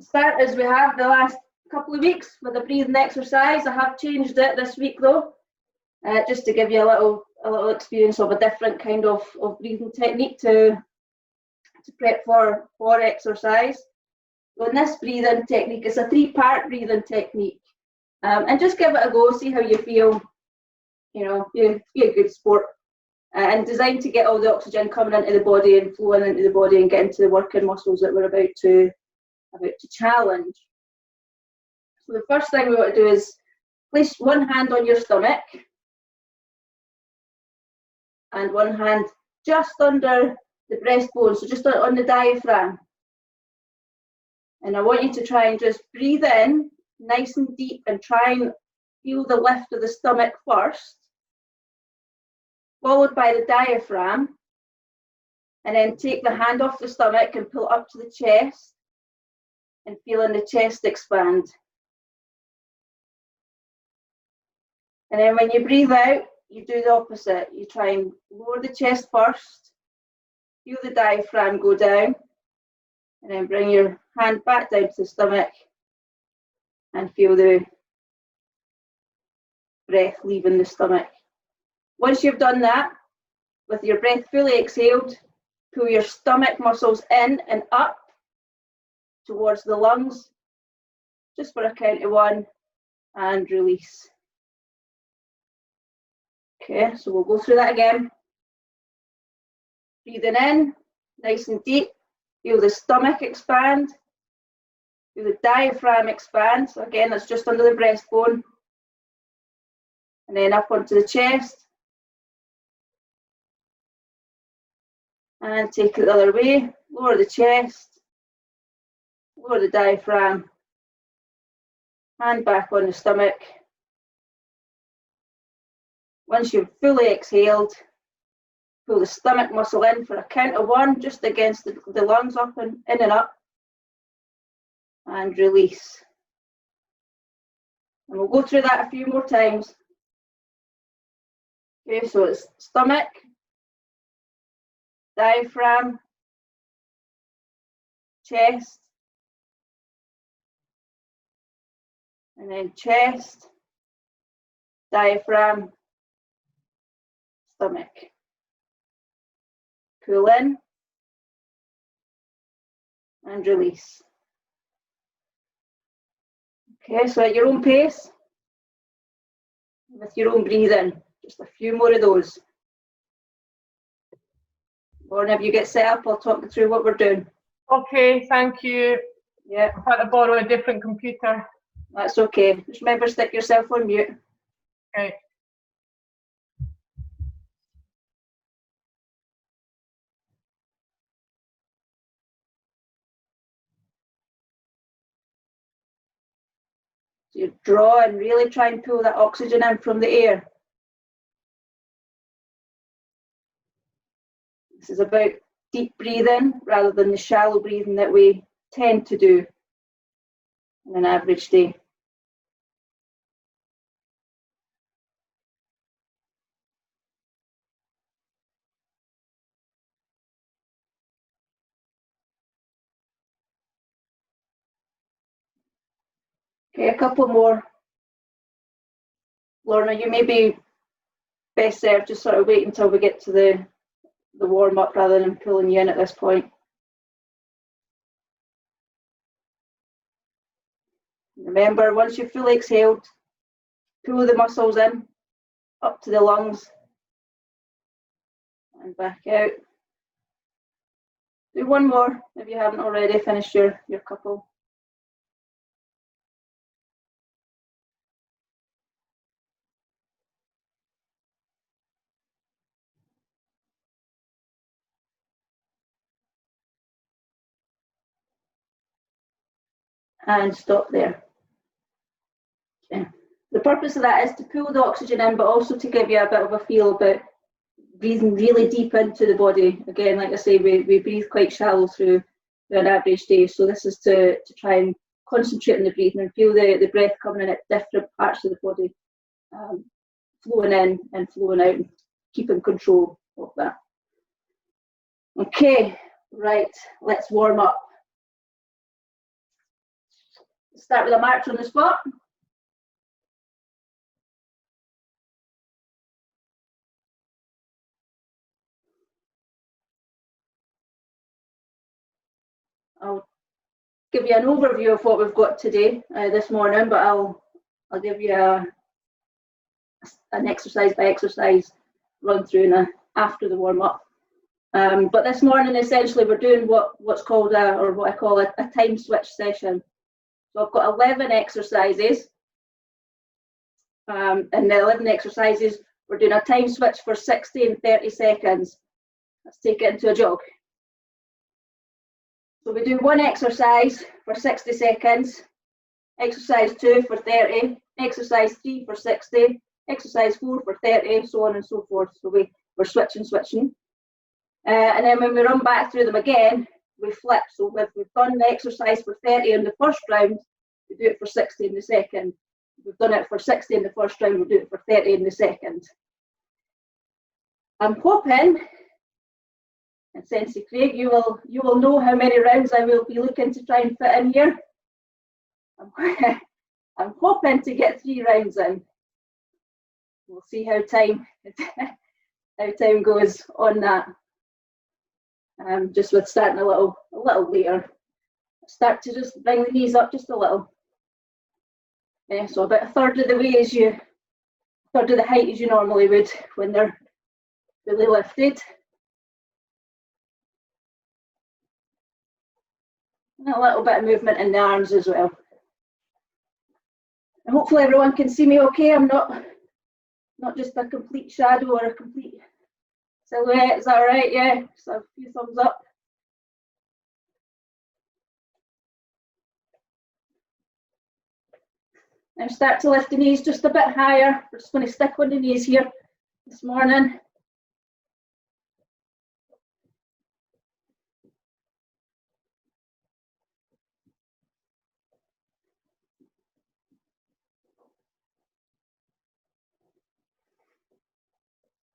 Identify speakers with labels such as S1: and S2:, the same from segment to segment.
S1: Start as we have the last couple of weeks with a breathing exercise. I have changed it this week though, just to give you a little experience of a different kind of breathing technique to prep for exercise. So in this breathing technique, it's a 3-part breathing technique, and just give it a go, see how you feel. You know, be a good sport, and designed to get all the oxygen coming into the body and flowing into the body and get into the working muscles that we're about to challenge. So the first thing we want to do is place one hand on your stomach and one hand just under the breastbone, so just on the diaphragm. And I want you to try and just breathe in nice and deep and try and feel the lift of the stomach first, followed by the diaphragm, and then take the hand off the stomach and pull up to the chest and feeling the chest expand. And then when you breathe out, you do the opposite. You try and lower the chest first, feel the diaphragm go down, and then bring your hand back down to the stomach and feel the breath leaving the stomach. Once you've done that, with your breath fully exhaled, pull your stomach muscles in and up towards the lungs, just for a count of 1, and release. Okay, so we'll go through that again. Breathing in, nice and deep, feel the stomach expand, feel the diaphragm expand. So again, that's just under the breastbone, and then up onto the chest, and take it the other way, lower the chest, lower the diaphragm, hand back on the stomach. Once you've fully exhaled, pull the stomach muscle in for a count of 1, just against the lungs, up and in and up, and release. And we'll go through that a few more times. Okay, so it's stomach, diaphragm, chest, and then chest, diaphragm, stomach. Pull in and release. Okay, so at your own pace, with your own breathing, just a few more of those. Or whenever you get set up, I'll talk you through what we're doing.
S2: Okay, thank you.
S1: Yeah.
S2: I've had to borrow a different computer.
S1: That's okay. Just remember, stick yourself on mute.
S2: Okay.
S1: So you draw and really try and pull that oxygen in from the air. This is about deep breathing rather than the shallow breathing that we tend to do on an average day. Okay, a couple more. Lorna, you may be best served just sort of wait until we get to the warm up rather than pulling you in at this point. Remember, once you've fully exhaled, pull the muscles in, up to the lungs, and back out. Do one more if you haven't already finished your couple. And stop there. Okay. The purpose of that is to pull the oxygen in, but also to give you a bit of a feel about breathing really deep into the body. Again, like I say, we breathe quite shallow through an average day, so this is to try and concentrate on the breathing and feel the breath coming in at different parts of the body, flowing in and flowing out, and keeping control of that. Okay, right, let's warm up. start with a march on the spot. I'll give you an overview of what we've got today, this morning, but I'll give you an exercise by exercise run through after the warm up. But this morning, essentially, we're doing what's called what I call a time switch session. So I've got 11 exercises, and the 11 exercises, we're doing a time switch for 60 and 30 seconds. Let's take it into a jog. So we do one exercise for 60 seconds, exercise 2 for 30, exercise 3 for 60, exercise 4 for 30, so on and so forth. So we're switching. And then when we run back through them again, we flip. So if we've done the exercise for 30 in the first round, we do it for 60 in the second. If we've done it for 60 in the first round, we'll do it for 30 in the second. I'm hoping, and Sensei Craig, you will know how many rounds I will be looking to try and fit in here. I'm hoping to get 3 rounds in. We'll see how time goes on that. Just with starting a little later. Start to just bring the knees up just a little. So about a third of the way third of the height as you normally would when they're fully lifted. And a little bit of movement in the arms as well. And hopefully everyone can see me okay. I'm not just a complete shadow or a complete silhouette. Is that all right? Yeah, just a few thumbs up. Now start to lift the knees just a bit higher. We're just going to stick on the knees here this morning.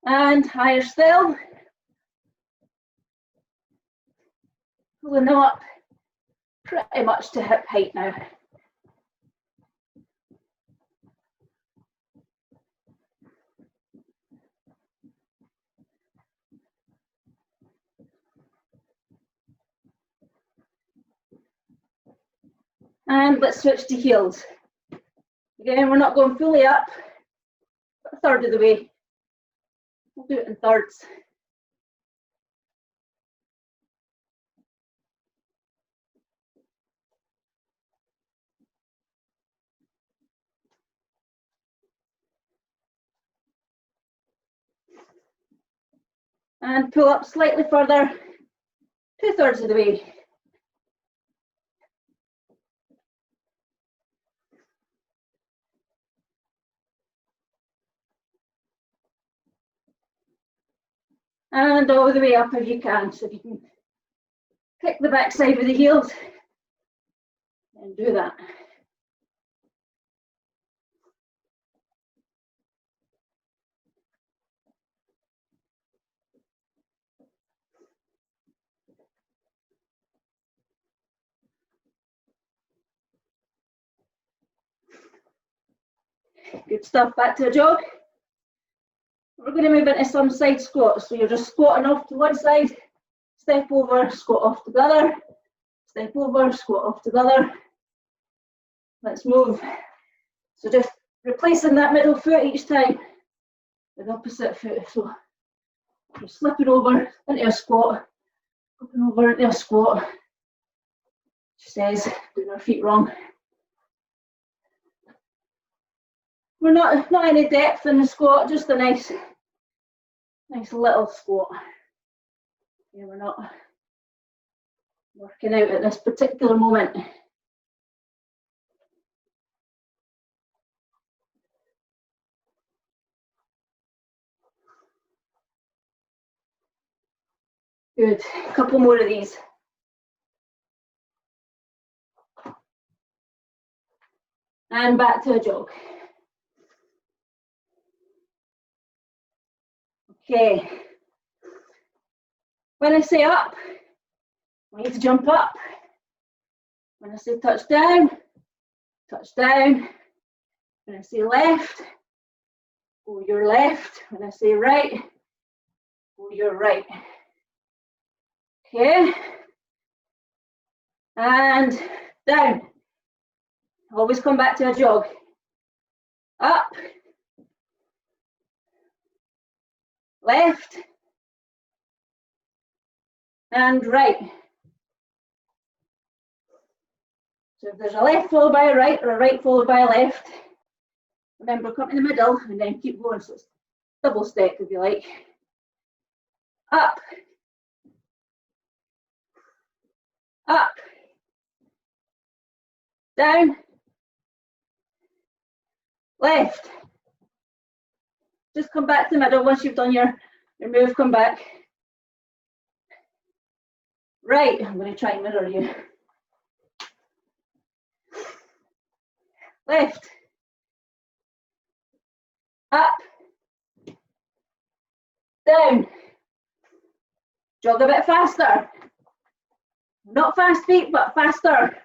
S1: And higher still. Pulling them up pretty much to hip height now. And let's switch to heels. Again, we're not going fully up, but a third of the way. We'll do it in thirds. And pull up slightly further, 2/3 of the way. And all the way up if you can. So if you can kick the backside with the heels, and do that. Good stuff, back to a jog. We're going to move into some side squats. So you're just squatting off to one side, step over, squat off to the other, step over, squat off to the other. Let's move. So just replacing that middle foot each time with the opposite foot. So you're slipping over into a squat, flipping over into a squat. She says, doing her feet wrong. We're not any depth in the squat, just a nice little squat. Yeah, we're not working out at this particular moment. Good, a couple more of these. And back to a jog. Okay. When I say up, I need to jump up. When I say touch down, touch down. When I say left, go your left. When I say right, go your right. Okay. And down. Always come back to a jog. Up. Left. And right. So if there's a left followed by a right or a right followed by a left, remember come in the middle and then keep going. So it's double step if you like. Up. Up. Down. Left. Just come back to the middle once you've done your move, come back. Right, I'm going to try and mirror you. Left. Up. Down. Jog a bit faster. Not fast feet, but faster.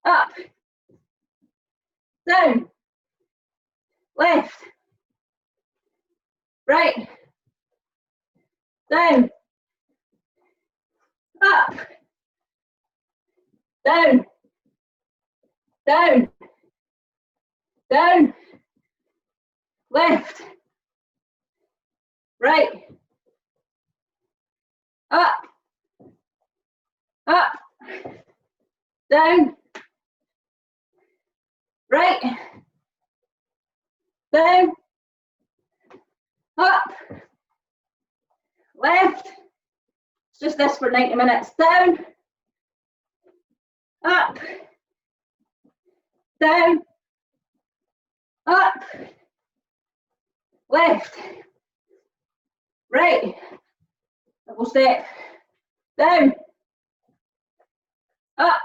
S1: Up. Down. Left. Right. Down. Up. Down. Down. Down. Left. Right. Up. Up. Down. Right. Down. Up. Left. It's just this for 90 minutes. Down. Up. Down. Up. Left. Right. Double step. Down. Up.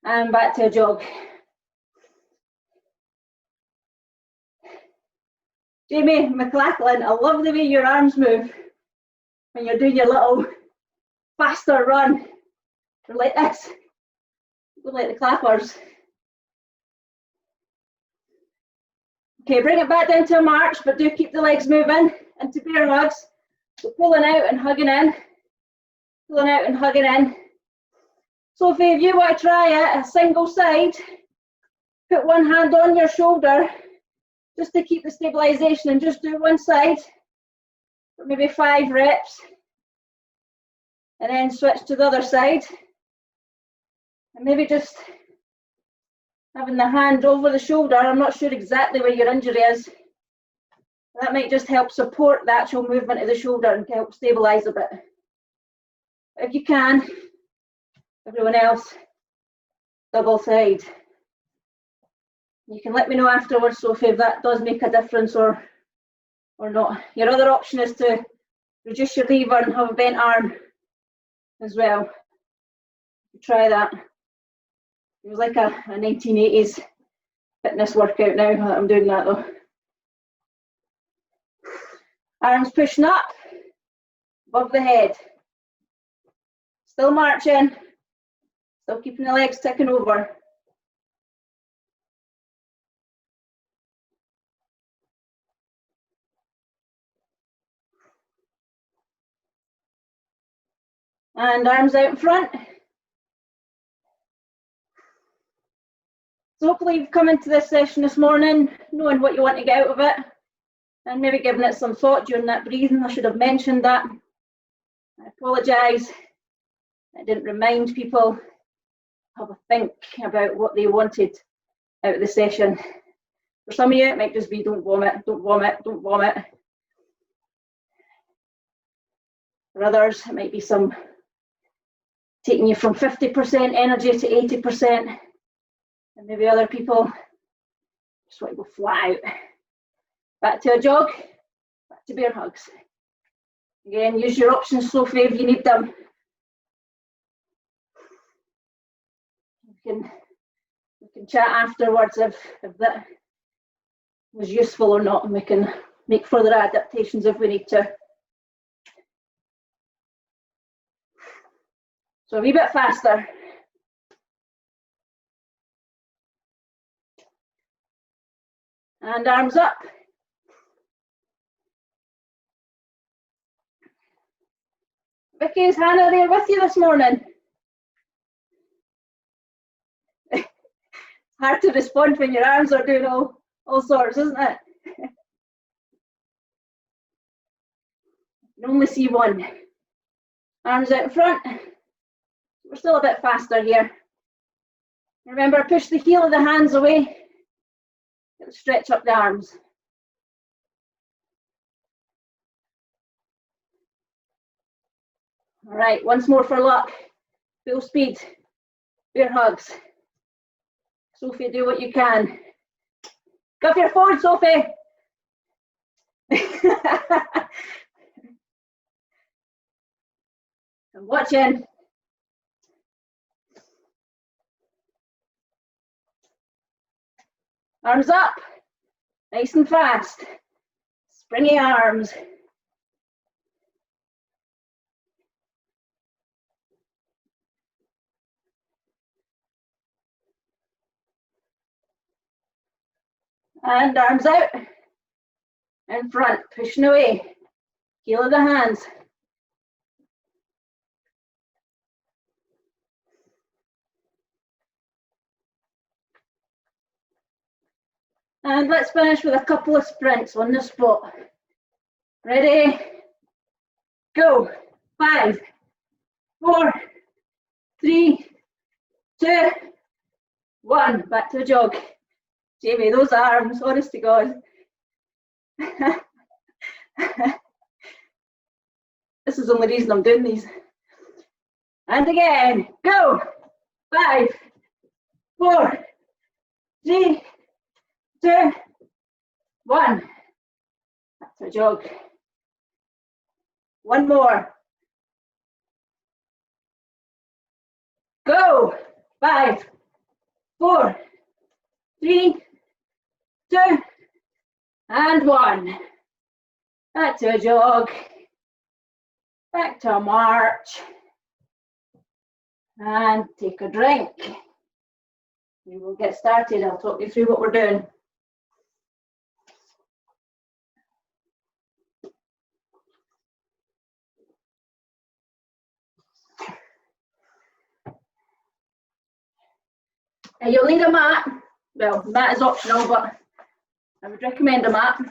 S1: And back to a jog. Jamie McLachlan, I love the way your arms move when you're doing your little faster run. You're like this. Go like the clappers. Okay, bring it back down to a march, but do keep the legs moving into bear hugs. So pulling out and hugging in. Pulling out and hugging in. Sophie, if you want to try it, a single side, put one hand on your shoulder just to keep the stabilization and just do one side for maybe 5 reps. And then switch to the other side. And maybe just having the hand over the shoulder. I'm not sure exactly where your injury is. That might just help support the actual movement of the shoulder and help stabilize a bit. If you can, everyone else, double side. You can let me know afterwards, Sophie, if that does make a difference or not. Your other option is to reduce your lever and have a bent arm as well. Try that. It was like a 1980s fitness workout now that I'm doing that though. Arms pushing up, above the head. Still marching, still keeping the legs ticking over. And arms out in front. So hopefully you've come into this session this morning knowing what you want to get out of it and maybe giving it some thought during that breathing. I should have mentioned that. I apologise. I didn't remind people. Have a think about what they wanted out of the session. For some of you, it might just be don't vomit, don't vomit, don't vomit. For others, it might be some taking you from 50% energy to 80%. And maybe other people just want to go flat out. Back to a jog, back to bear hugs. Again, use your options, Sophie, if you need them. We can chat afterwards if that was useful or not, and we can make further adaptations if we need to. So a wee bit faster. And arms up. Vicky, is Hannah there with you this morning? It's hard to respond when your arms are doing all sorts, isn't it? You can only see one. Arms out in front. We're still a bit faster here. Remember, push the heel of the hands away. Stretch up the arms. All right, once more for luck. Full speed. Bear hugs. Sophie, do what you can. Go your forward, Sophie. I'm watching. Arms up. Nice and fast. Springy arms. And arms out. In front, pushing away. Heel of the hands. And let's finish with a couple of sprints on the spot. Ready? Go. 5, 4, 3, 2, 1. Back to the jog. Jamie, those arms, honest to God. This is the only reason I'm doing these. And again, go. 5, 4, 3, 2, 1. Back to a jog. One more. Go. 5, 4, 3, 2, and 1. Back to a jog. Back to a march. And take a drink. We will get started. I'll talk you through what we're doing. You'll need a mat. Well, mat is optional, but I would recommend a mat.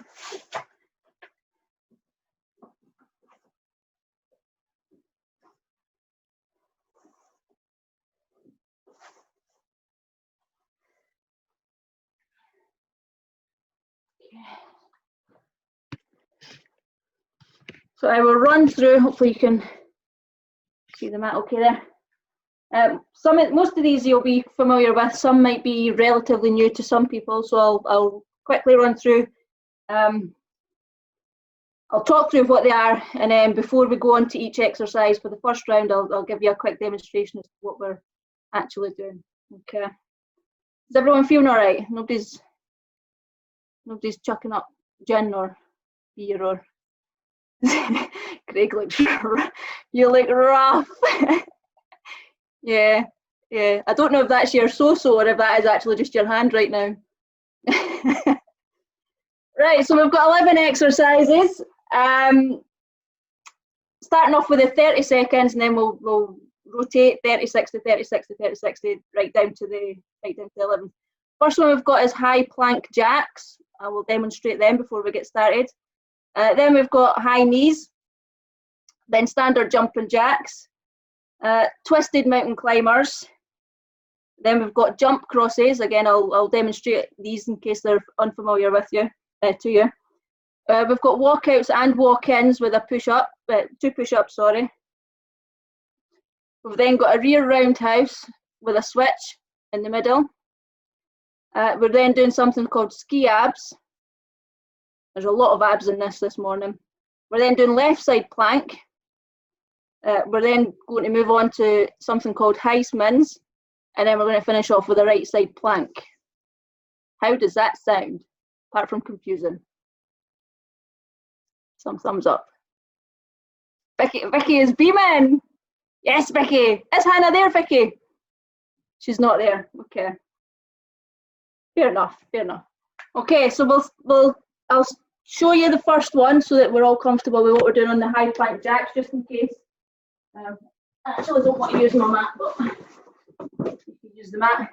S1: So I will run through, hopefully you can see the mat okay there. Most of these you'll be familiar with, some might be relatively new to some people, so I'll quickly run through. I'll talk through what they are, and then before we go on to each exercise for the first round, I'll give you a quick demonstration of what we're actually doing. Okay. Is everyone feeling all right? Nobody's chucking up gin or beer or Craig looks you look rough. Yeah. I don't know if that's your so-so or if that is actually just your hand right now. Right, so we've got 11 exercises. Starting off with the 30 seconds, and then we'll rotate 30, 60, 30, 60, 30, 60, right down to the 11. First one we've got is high plank jacks. I will demonstrate them before we get started. Then we've got high knees, then standard jumping jacks, twisted mountain climbers. Then we've got jump crosses. Again, I'll demonstrate these in case they're unfamiliar with you, to you. We've got walkouts and walk-ins with a push-up, 2 push-ups, sorry. We've then got a rear roundhouse with a switch in the middle. We're then doing something called ski abs. There's a lot of abs in this morning. We're then doing left side plank. We're then going to move on to something called Heisman's, and then we're going to finish off with a right side plank. How does that sound, apart from confusing? Some thumbs up. Vicky is beaming. Yes, Vicky. Is Hannah there, Vicky? She's not there. Okay. Fair enough. Okay, so I'll show you the first one so that we're all comfortable with what we're doing on the high plank jacks, just in case. I actually don't want to use my mat, but you can use the mat.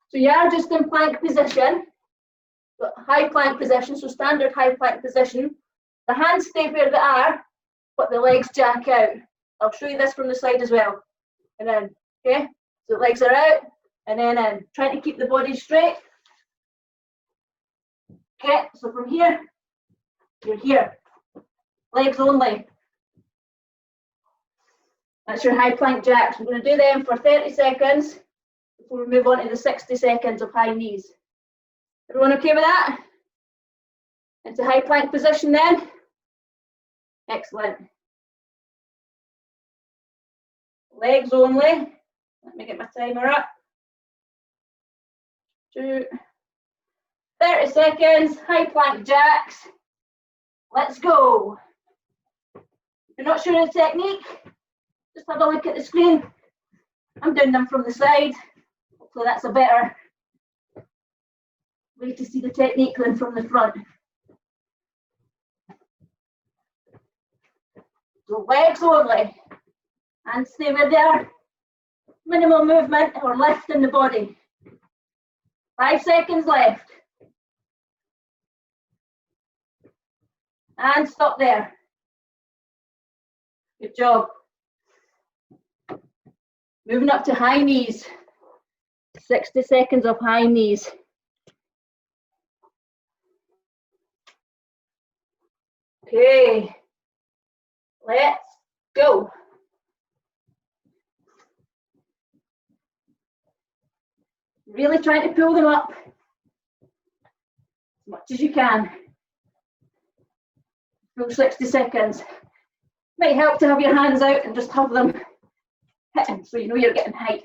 S1: So you are just in plank position, but high plank position, so standard high plank position. The hands stay where they are, but the legs jack out. I'll show you this from the side as well. And then, okay? So the legs are out, and then in. Trying to keep the body straight. Okay, so from here, you're here. Legs only. That's your high plank jacks. We're going to do them for 30 seconds before we move on to the 60 seconds of high knees. Everyone okay with that? Into high plank position then. Excellent. Legs only. Let me get my timer up. 2, 30 seconds, high plank jacks. Let's go. If you're not sure of the technique, just have a look at the screen. I'm doing them from the side. Hopefully that's a better way to see the technique than from the front. So legs only. And stay where they are. Minimal movement or lift in the body. 5 seconds left. And stop there. Good job. Moving up to high knees. 60 seconds of high knees. Okay. Let's go. Really trying to pull them up as much as you can. Full 60 seconds. Might help to have your hands out and just have them hitting so you know you're getting height.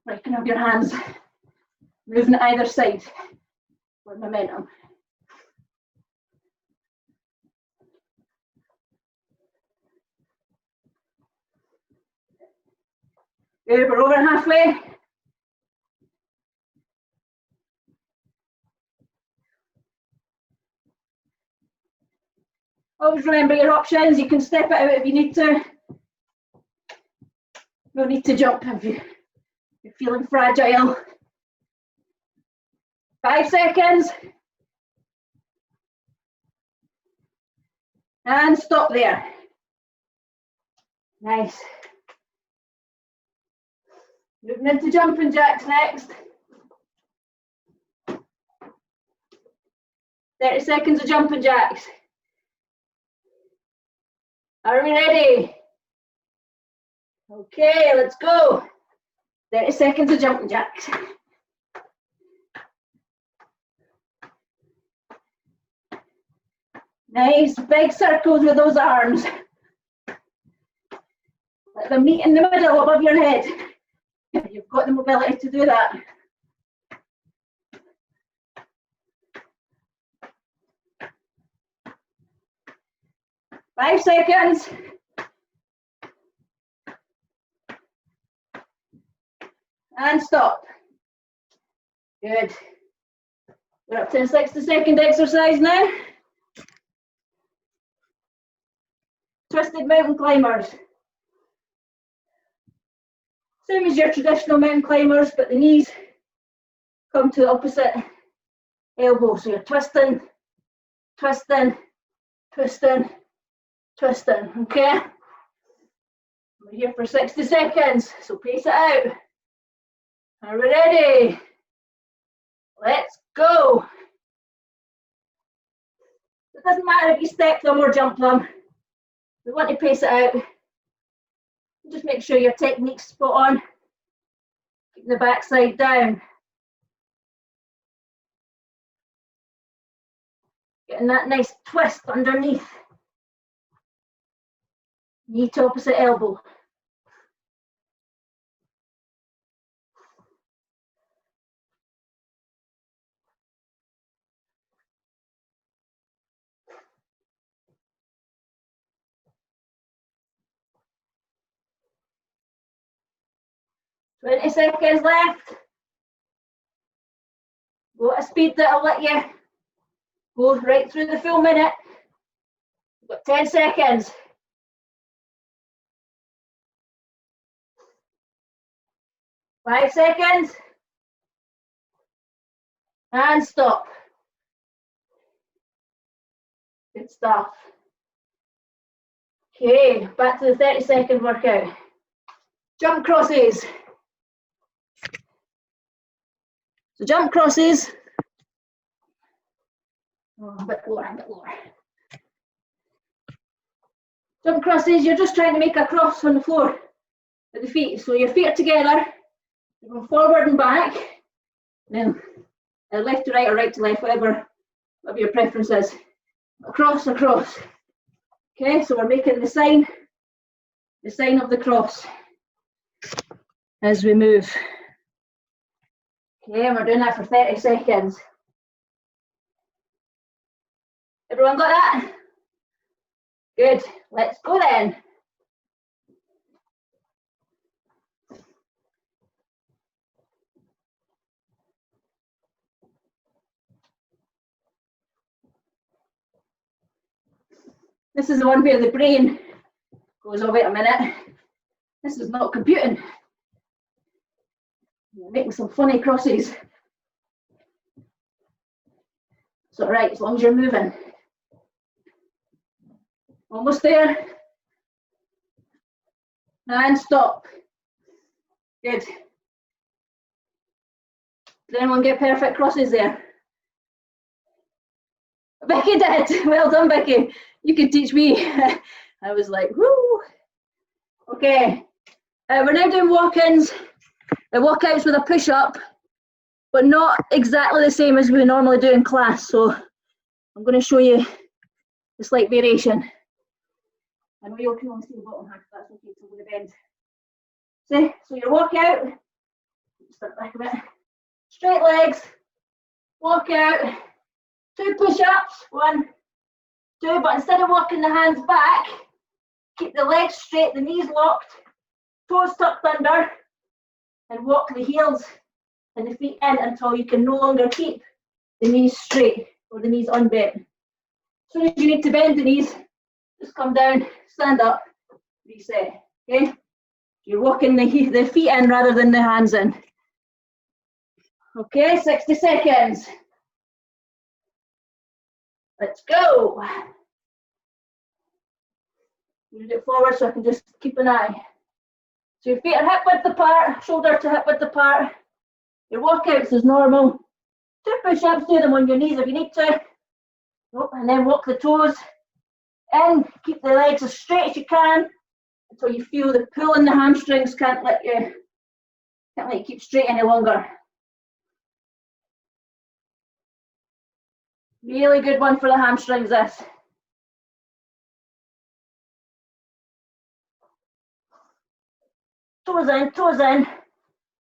S1: Or you can have your hands moving to either side for momentum. Good, we're over halfway. Always remember your options. You can step it out if you need to. No need to jump if you're feeling fragile. 5 seconds. And stop there. Nice. Moving into jumping jacks next. 30 seconds of jumping jacks. Are we ready? Okay, let's go. 30 seconds of jumping jacks. Nice, big circles with those arms. Let them meet in the middle above your head. You've got the mobility to do that. Five seconds. And stop. Good. We're up to a 60-second exercise now. Twisted mountain climbers. Same as your traditional mountain climbers, but the knees come to the opposite elbow. So you're twisting, twisting, twisting, twisting, okay? We're here for 60 seconds, so pace it out. Are we ready? Let's go. It doesn't matter if you step them or jump them. We want to pace it out. Just make sure your technique's spot on. Keep the backside down. Getting that nice twist underneath. Knee to opposite elbow. "20 seconds left. Go at a speed that'll let you go right through the full minute. You've got 10 seconds. Five seconds. And stop. Good stuff. Okay, back to the 30-second workout. Jump crosses. So jump crosses. Oh, a bit lower, a bit lower. Jump crosses, you're just trying to make a cross on the floor with the feet. So your feet are together, you go forward and back, then left to right or right to left, whatever your preference is. Across, across. Okay, so we're making the sign of the cross as we move. Okay, and we're doing that for 30 seconds. Everyone got that? Good, let's go then. This is the one where the brain goes, oh wait a minute, this is not computing. You're making some funny crosses. It's all right, as long as you're moving. Almost there. And stop. Good. Did anyone get perfect crosses there? Becky did. Well done, Becky. You could teach me. I was like, whoo. Okay. We're now doing walk-ins. Walkouts with a push-up, but not exactly the same as we normally do in class. So I'm going to show you the slight variation. I know you can only see the bottom half, that's okay, so I'm going to bend. See, so your walkout, start back a bit. Straight legs, walk out, 2 push-ups, 1, 2, but instead of walking the hands back, keep the legs straight, the knees locked, toes tucked under, and walk the heels and the feet in until you can no longer keep the knees straight or the knees unbent. As soon as you need to bend the knees, just come down, stand up, reset, okay? You're walking the feet in rather than the hands in. Okay, 60 seconds. Let's go. Move it forward so I can just keep an eye. So your feet are hip width apart, shoulder to hip width apart. Your walkouts is normal. 2 push-ups, do them on your knees if you need to. And then walk the toes in, keep the legs as straight as you can until you feel the pull in the hamstrings can't let you keep straight any longer. Really good one for the hamstrings, this. Toes in,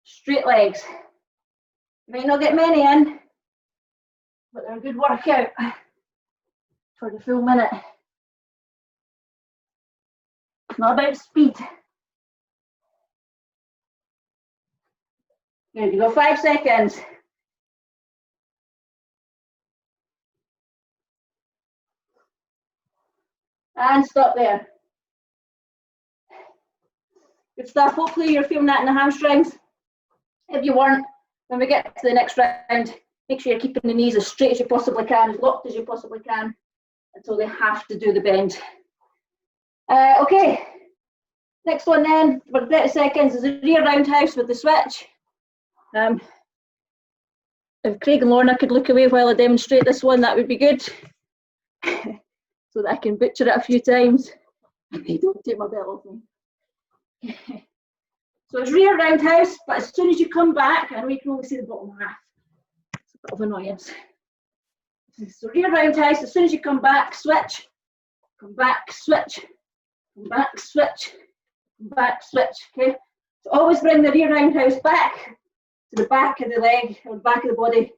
S1: straight legs. You might not get many in, but they're a good workout for the full minute. It's not about speed. Good, you go 5 seconds. And stop there. Good stuff. Hopefully you're feeling that in the hamstrings. If you weren't, when we get to the next round, make sure you're keeping the knees as straight as you possibly can, as locked as you possibly can, until they have to do the bend. Okay, next one then, for 30 seconds, is a rear roundhouse with the switch. If Craig and Lorna could look away while I demonstrate this one, that would be good. So that I can butcher it a few times. They don't take my belt off me. So it's rear roundhouse, but as soon as you come back, I know you can only see the bottom half. It's a bit of annoyance. So rear roundhouse, as soon as you come back, switch, come back, switch, come back, switch, come back, switch, okay? So always bring the rear roundhouse back to the back of the leg, or the back of the body,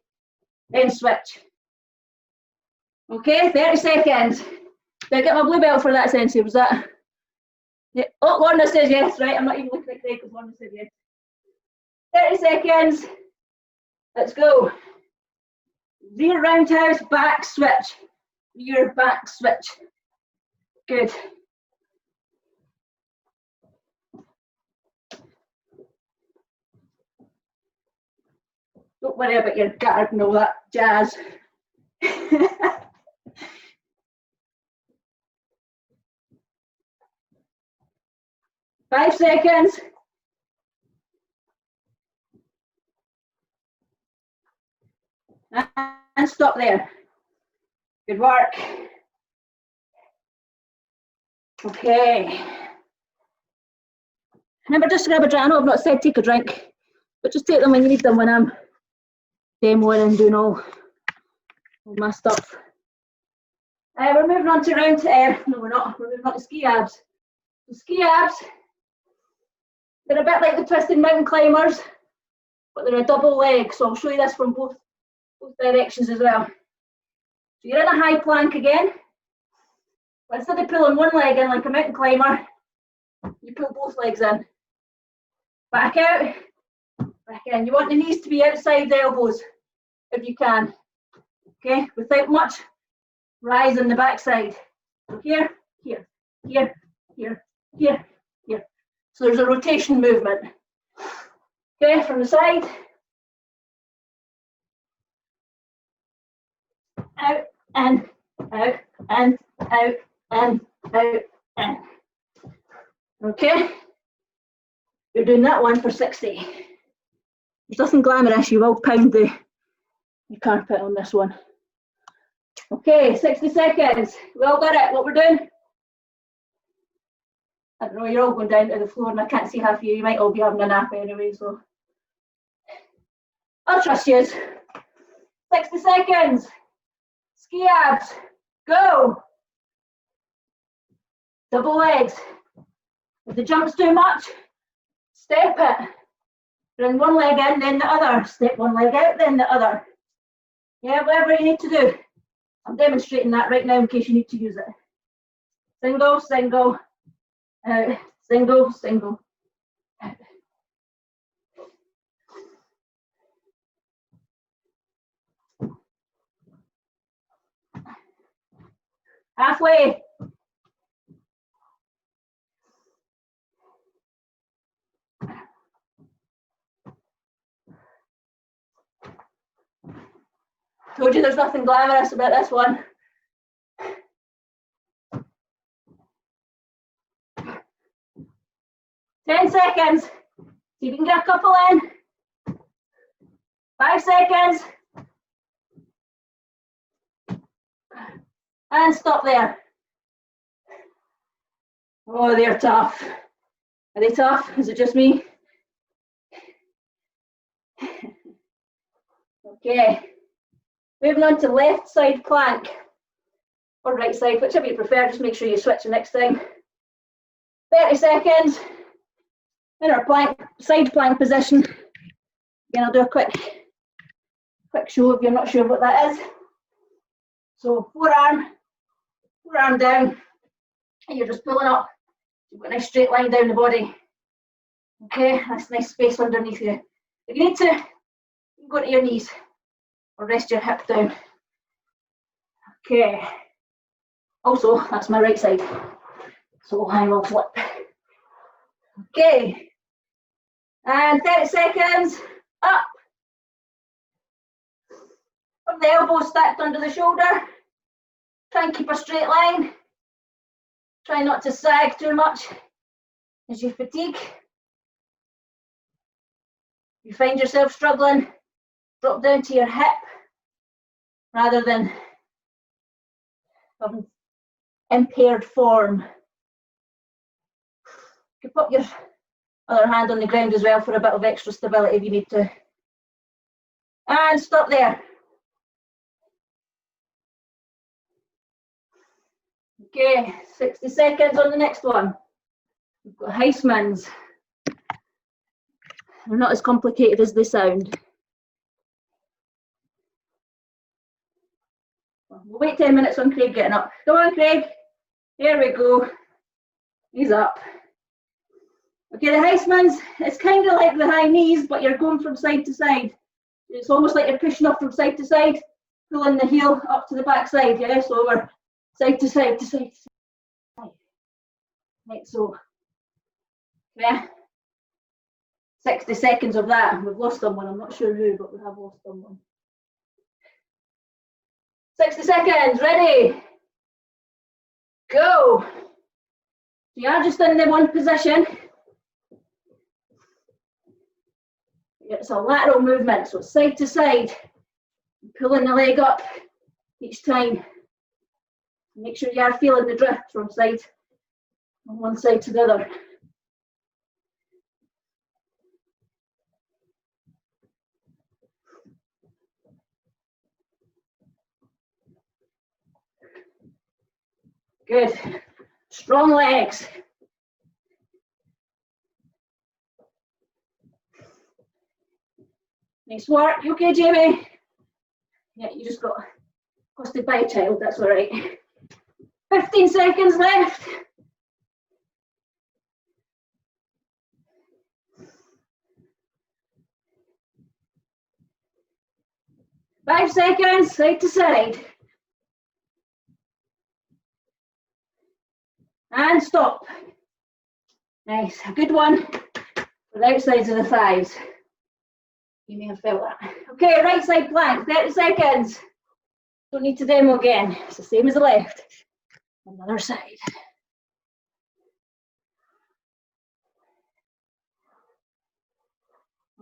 S1: then switch. Okay, 30 seconds. Did I get my blue belt for that, Sensei? Was that? Yeah. Oh, Lorna says yes, right? I'm not even looking at Craig because Lorna said yes. 30 seconds. Let's go. Rear roundhouse, back switch. Rear, back switch. Good. Don't worry about your guard and all that jazz. 5 seconds. And stop there. Good work. Okay. Remember, just grab a drink. I know I've not said take a drink, but just take them when you need them when I'm demoing and doing all my stuff. We're moving on to round, no we're not, we're moving on to ski abs. The ski abs, they're a bit like the twisted mountain climbers, but they're a double leg, so I'll show you this from both directions as well. So you're in a high plank again, but instead of pulling one leg in like a mountain climber, you pull both legs in. Back out, back in. You want the knees to be outside the elbows, if you can. Okay, without much rise in the backside. So here, here, here, here, here, here. So there's a rotation movement. Okay, from the side. Out, and, out, and, out, and, out, and. Okay, you're doing that one for 60. There's nothing glamorous, you will pound the carpet on this one. Okay, 60 seconds. We all got it. What we're doing? I don't know, you're all going down to the floor and I can't see half of you. You might all be having a nap anyway, so I'll trust you. 60 seconds. Ski abs. Go. Double legs. If the jump's too much, step it. Bring one leg in, then the other. Step one leg out, then the other. Yeah, whatever you need to do. I'm demonstrating that right now in case you need to use it. Single, single, out, single, single, out. Halfway. Told you there's nothing glamorous about this one. Ten seconds. See if you can get a couple in. 5 seconds. And stop there. Oh, they're tough. Are they tough? Is it just me? Okay. Moving on to left side plank. Or right side, whichever you prefer. Just make sure you switch the next thing. 30 seconds. In our plank, side plank position. Again, I'll do a quick show if you're not sure what that is. So forearm down, and you're just pulling up. You've got a nice straight line down the body. Okay, that's nice space underneath you. If you need to, you can go to your knees or rest your hip down. Okay. Also, that's my right side. So I will flip. Okay. And 30 seconds, up. From the elbow stacked under the shoulder. Try and keep a straight line. Try not to sag too much as you fatigue. If you find yourself struggling, drop down to your hip rather than having impaired form. You can put your other hand on the ground as well for a bit of extra stability if you need to. And stop there. Okay, 60 seconds on the next one. We've got Heismans. They're not as complicated as they sound. We'll wait 10 minutes on Craig getting up. Come on, Craig. Here we go. He's up. Okay, the Heismans, it's kind of like the high knees, but you're going from side to side. It's almost like you're pushing up from side to side. pulling the heel up to the back side, yeah? So we're side to side to side to side. Like so. Yeah. 60 seconds of that. We've lost someone, I'm not sure who, but we have lost someone. 60 seconds, ready? Go. So you are just in the one position. It's a lateral movement, so side to side. Pulling the leg up each time. Make sure you are feeling the drift from one side to the other. Good. Strong legs. Nice work. You okay, Jamie? Yeah, you just got accosted by a child, that's all right. 15 seconds left. Five seconds, side to side. And stop. Nice, a good one for the outsides of the thighs. You may have felt that. Okay, right side plank, 30 seconds. Don't need to demo again. It's the same as the left. On the other side.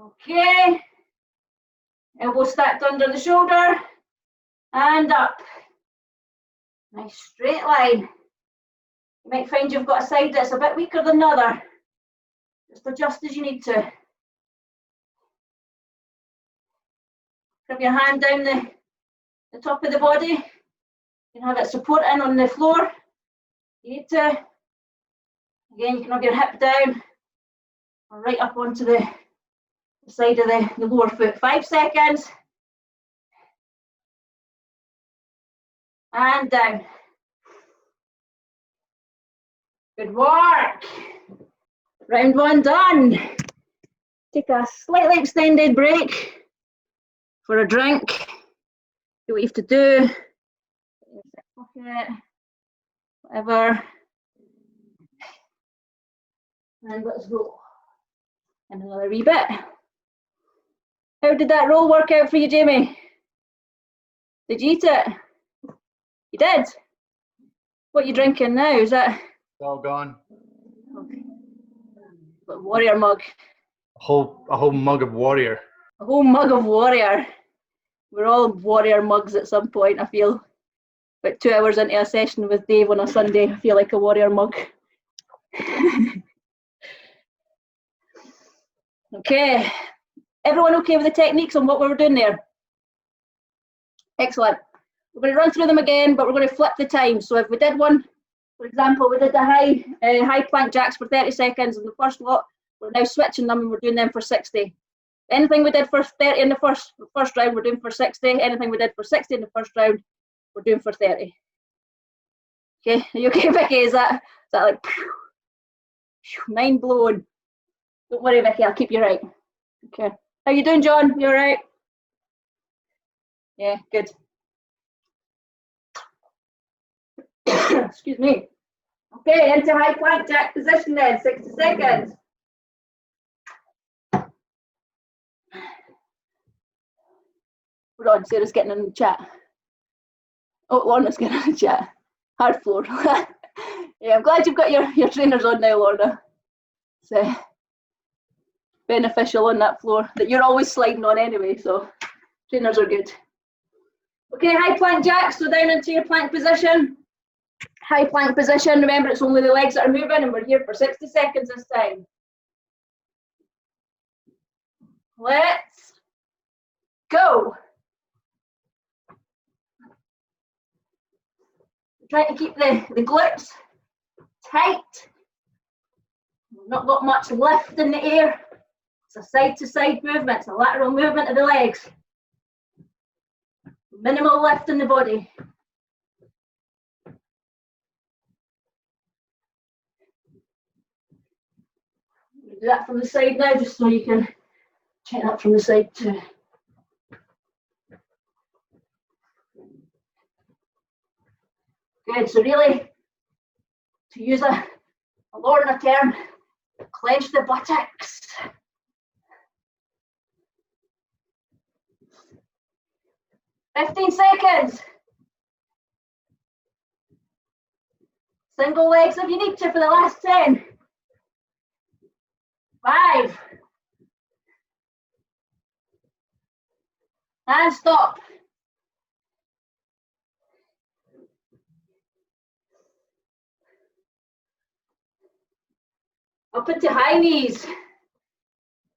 S1: Okay. Elbow stacked under the shoulder. And up. Nice straight line. You might find you've got a side that's a bit weaker than the other. Just adjust as you need to. Grab your hand down the top of the body. You can have it supporting on the floor. You need to. Again, you can have your hip down or right up onto the side of the lower foot. 5 seconds. And down. Good work. Round one done. Take a slightly extended break for a drink. Do what you have to do. Pocket, whatever. And let's go. And another wee bit. How did that roll work out for you, Jamie? Did you eat it? You did? What are you drinking now? Is that?
S3: It's all gone.
S1: Okay. But warrior mug.
S3: A whole mug of warrior.
S1: A whole mug of warrior. We're all warrior mugs at some point, I feel. About 2 hours into a session with Dave on a Sunday, I feel like a warrior mug. Okay. Everyone okay with the techniques and what we were doing there? Excellent. We're going to run through them again, but we're going to flip the time. So if we did one, for example, we did the high plank jacks for 30 seconds in the first lot, we're now switching them and we're doing them for 60. Anything we did for 30 in the first round, we're doing for 60. Anything we did for 60 in the first round, we're doing for 30. Okay, are you okay, Vicky? Is that like, phew, phew, mind blowing? Don't worry, Vicky, I'll keep you right. Okay. How you doing, John? You all right? Yeah, good. Excuse me. Okay, into high plank jack position then, 60 seconds. Hold on, Sarah's getting in the chat. Oh, Lorna's getting in the chat. Hard floor. Yeah, I'm glad you've got your trainers on now, Lorna. It's beneficial on that floor that you're always sliding on anyway, so trainers are good. Okay, high plank jack, so down into your plank position. High plank position, remember it's only the legs that are moving and we're here for 60 seconds this time. Let's go. Trying to keep the glutes tight. We've not got much lift in the air. It's a side-to-side movement, it's a lateral movement of the legs. Minimal lift in the body. Do that from the side now, just so you can check that from the side too. Good, so really, to use a Lorna term, clench the buttocks. "15 seconds. Single legs if you need to for the last 10. 5. And stop. Up into high knees.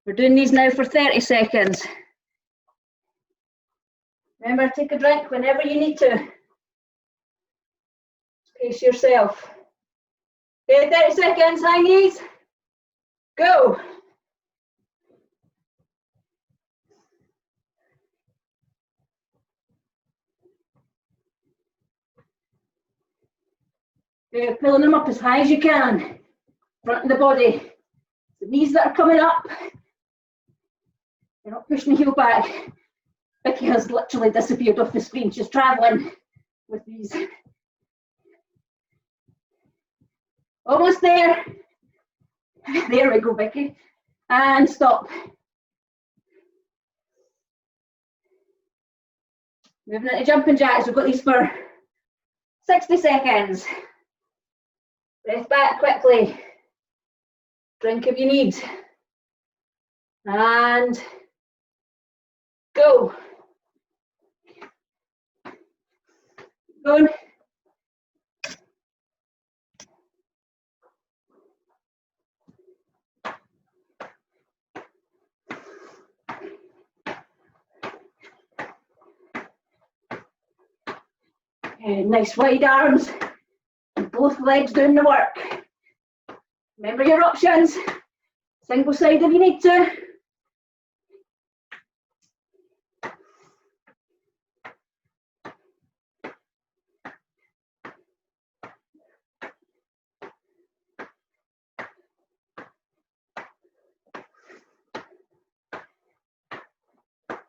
S1: We're doing these now for 30 seconds. Remember, take a drink whenever you need to. Pace yourself. Okay, 30 seconds, high knees. Go. Okay, pulling them up as high as you can. Front of the body. The knees that are coming up. You're not pushing the heel back. Vicky has literally disappeared off the screen. She's traveling with these. Almost there. There we go, Vicky. And stop. Moving into jumping jacks. We've got these for 60 seconds. Breath back quickly. Drink if you need. And go. Going. Okay, nice wide arms. Both legs doing the work. Remember your options. Single side if you need to.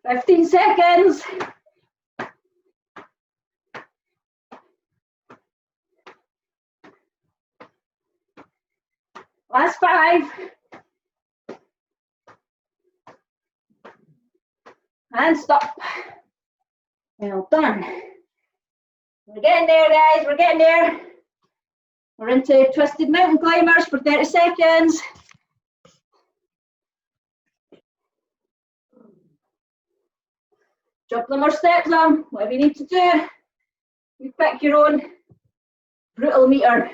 S1: "15 seconds. Last 5. And stop. Well done. We're getting there, guys. We're getting there. We're into twisted mountain climbers for 30 seconds. Jump them or step them, whatever you need to do. You pick your own brutal meter,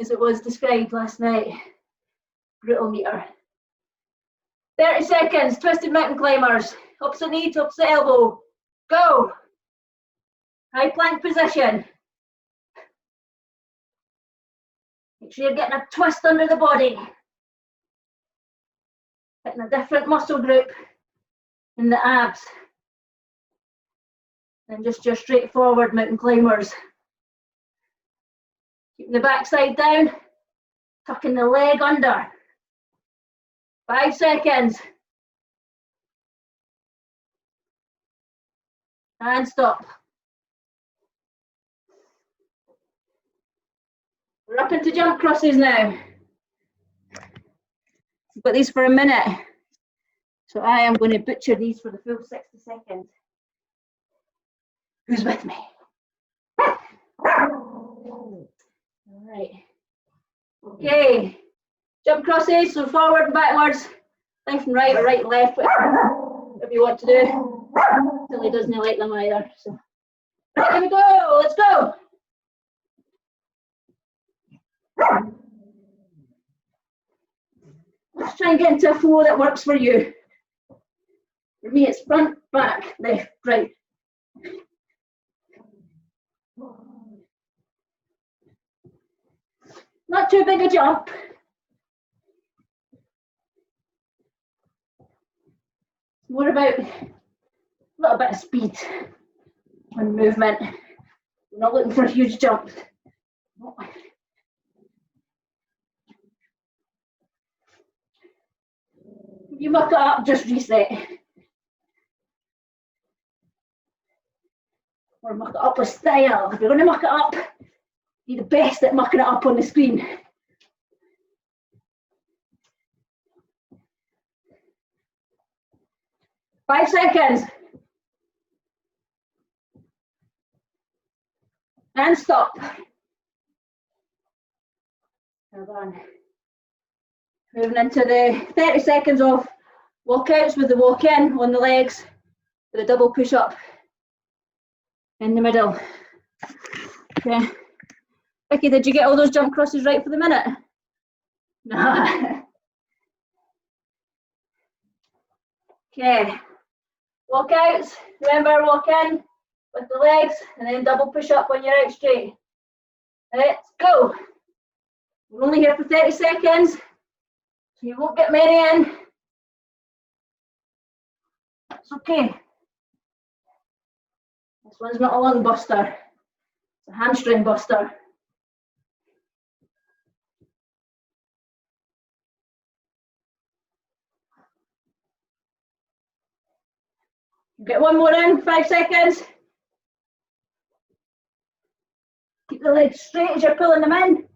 S1: as it was described last night. Brutal meter. 30 seconds, twisted mountain climbers. Opposite knee to opposite elbow. Go. High plank position. Make sure you're getting a twist under the body. Hitting a different muscle group in the abs than just your straightforward mountain climbers. Keeping the backside down, tucking the leg under. 5 seconds. And stop. We're up into jump crosses now. We've got these for a minute. So I am going to butcher these for the full 60 seconds. Who's with me? All right. Okay. Jump crosses, so forward and backwards, left and right or right and left, whatever you want to do. Tilly doesn't like them either. So here we go, let's go. Let's try and get into a flow that works for you. For me, it's front, back, left, right. Not too big a jump. It's more about a little bit of speed and movement. We're not looking for huge jumps. If you muck it up, just reset. Or muck it up with style. If you're going to muck it up, Be the best at mucking it up on the screen. Five seconds. And stop. Well done. Moving into the 30 seconds of walkouts with the walk in on the legs, with a double push up in the middle. Okay. Vicky, did you get all those jump crosses right for the minute? No. Okay. Walkouts. Remember, walk in with the legs and then double push up when you're out straight. Let's go. We're only here for 30 seconds, so you won't get many in. That's okay. This one's not a lung buster, it's a hamstring buster. Get one more in, 5 seconds. Keep the legs straight as you're pulling them in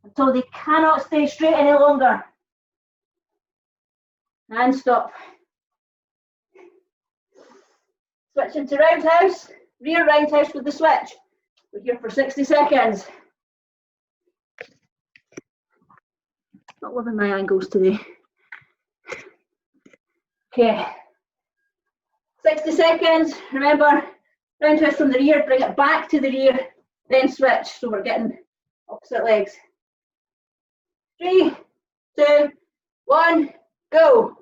S1: until they cannot stay straight any longer. And stop. Switch into roundhouse, rear roundhouse with the switch. We're here for 60 seconds. Not loving my angles today. Okay. 60 seconds. Remember, roundhouse from the rear, bring it back to the rear, then switch. So we're getting opposite legs. 3, 2, 1, go.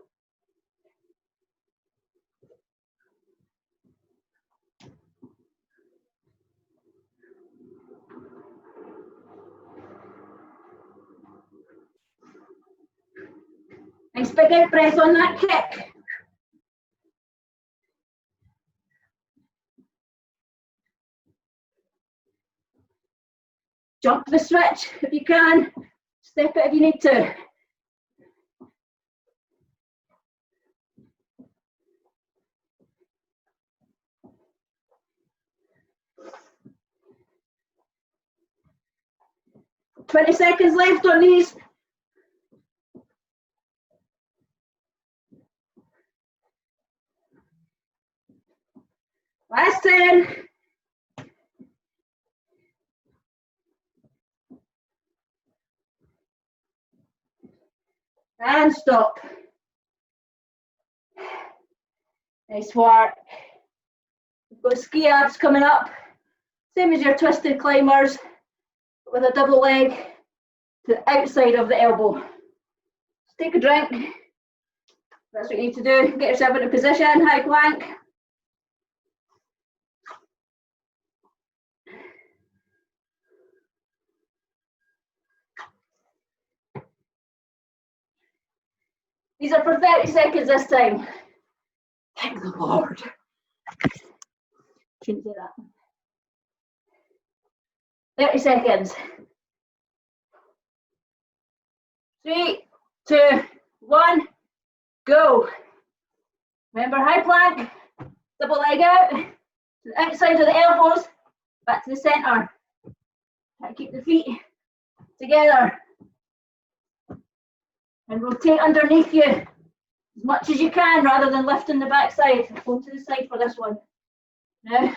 S1: Nice big out breath on that kick. Jump the switch if you can, step it if you need to. "20 seconds left on these. Last 10. And stop. Nice work. We've got ski abs coming up, same as your twisted climbers, with a double leg to the outside of the elbow. Just take a drink. That's what you need to do. Get yourself into position, high plank. These are for 30 seconds this time. Thank the Lord. Shouldn't say that. 30 seconds. 3, 2, 1, go. Remember, high plank, double leg out, to the outside of the elbows, back to the center. Try to keep the feet together. And rotate underneath you as much as you can rather than lifting the back side. Go to the side for this one. Now,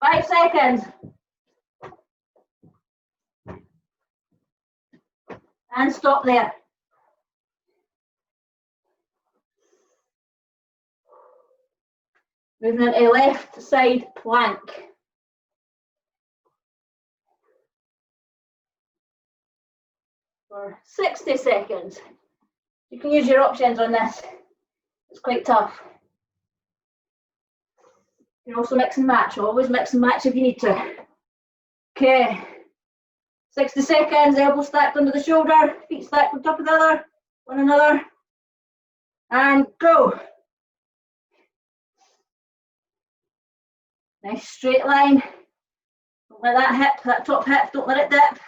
S1: 5 seconds. And stop there. Moving into a left side plank. For 60 seconds. You can use your options on this. It's quite tough. You can also mix and match. Always mix and match if you need to. Okay. 60 seconds, elbow stacked under the shoulder, feet stacked on top of the other, one another. And go. Nice straight line. Don't let that hip, that top hip, don't let it dip.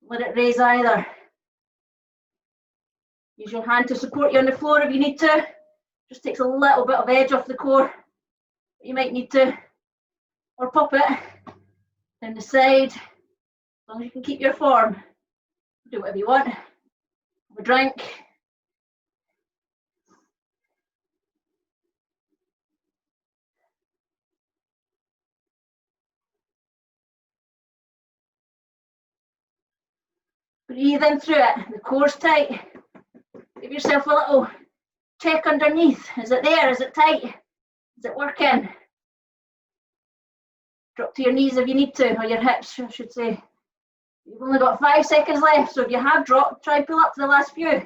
S1: Let it raise either. Use your hand to support you on the floor if you need to. Just takes a little bit of edge off the core You might need to, or pop it down the side, as long as you can keep your form. Do whatever you want. Have a drink. Breathe in through it. The core's tight. Give yourself a little check underneath. Is it there? Is it tight? Is it working? Drop to your knees if you need to, or your hips, I should say. You've only got 5 seconds left, so if you have dropped, try and pull up for the last few.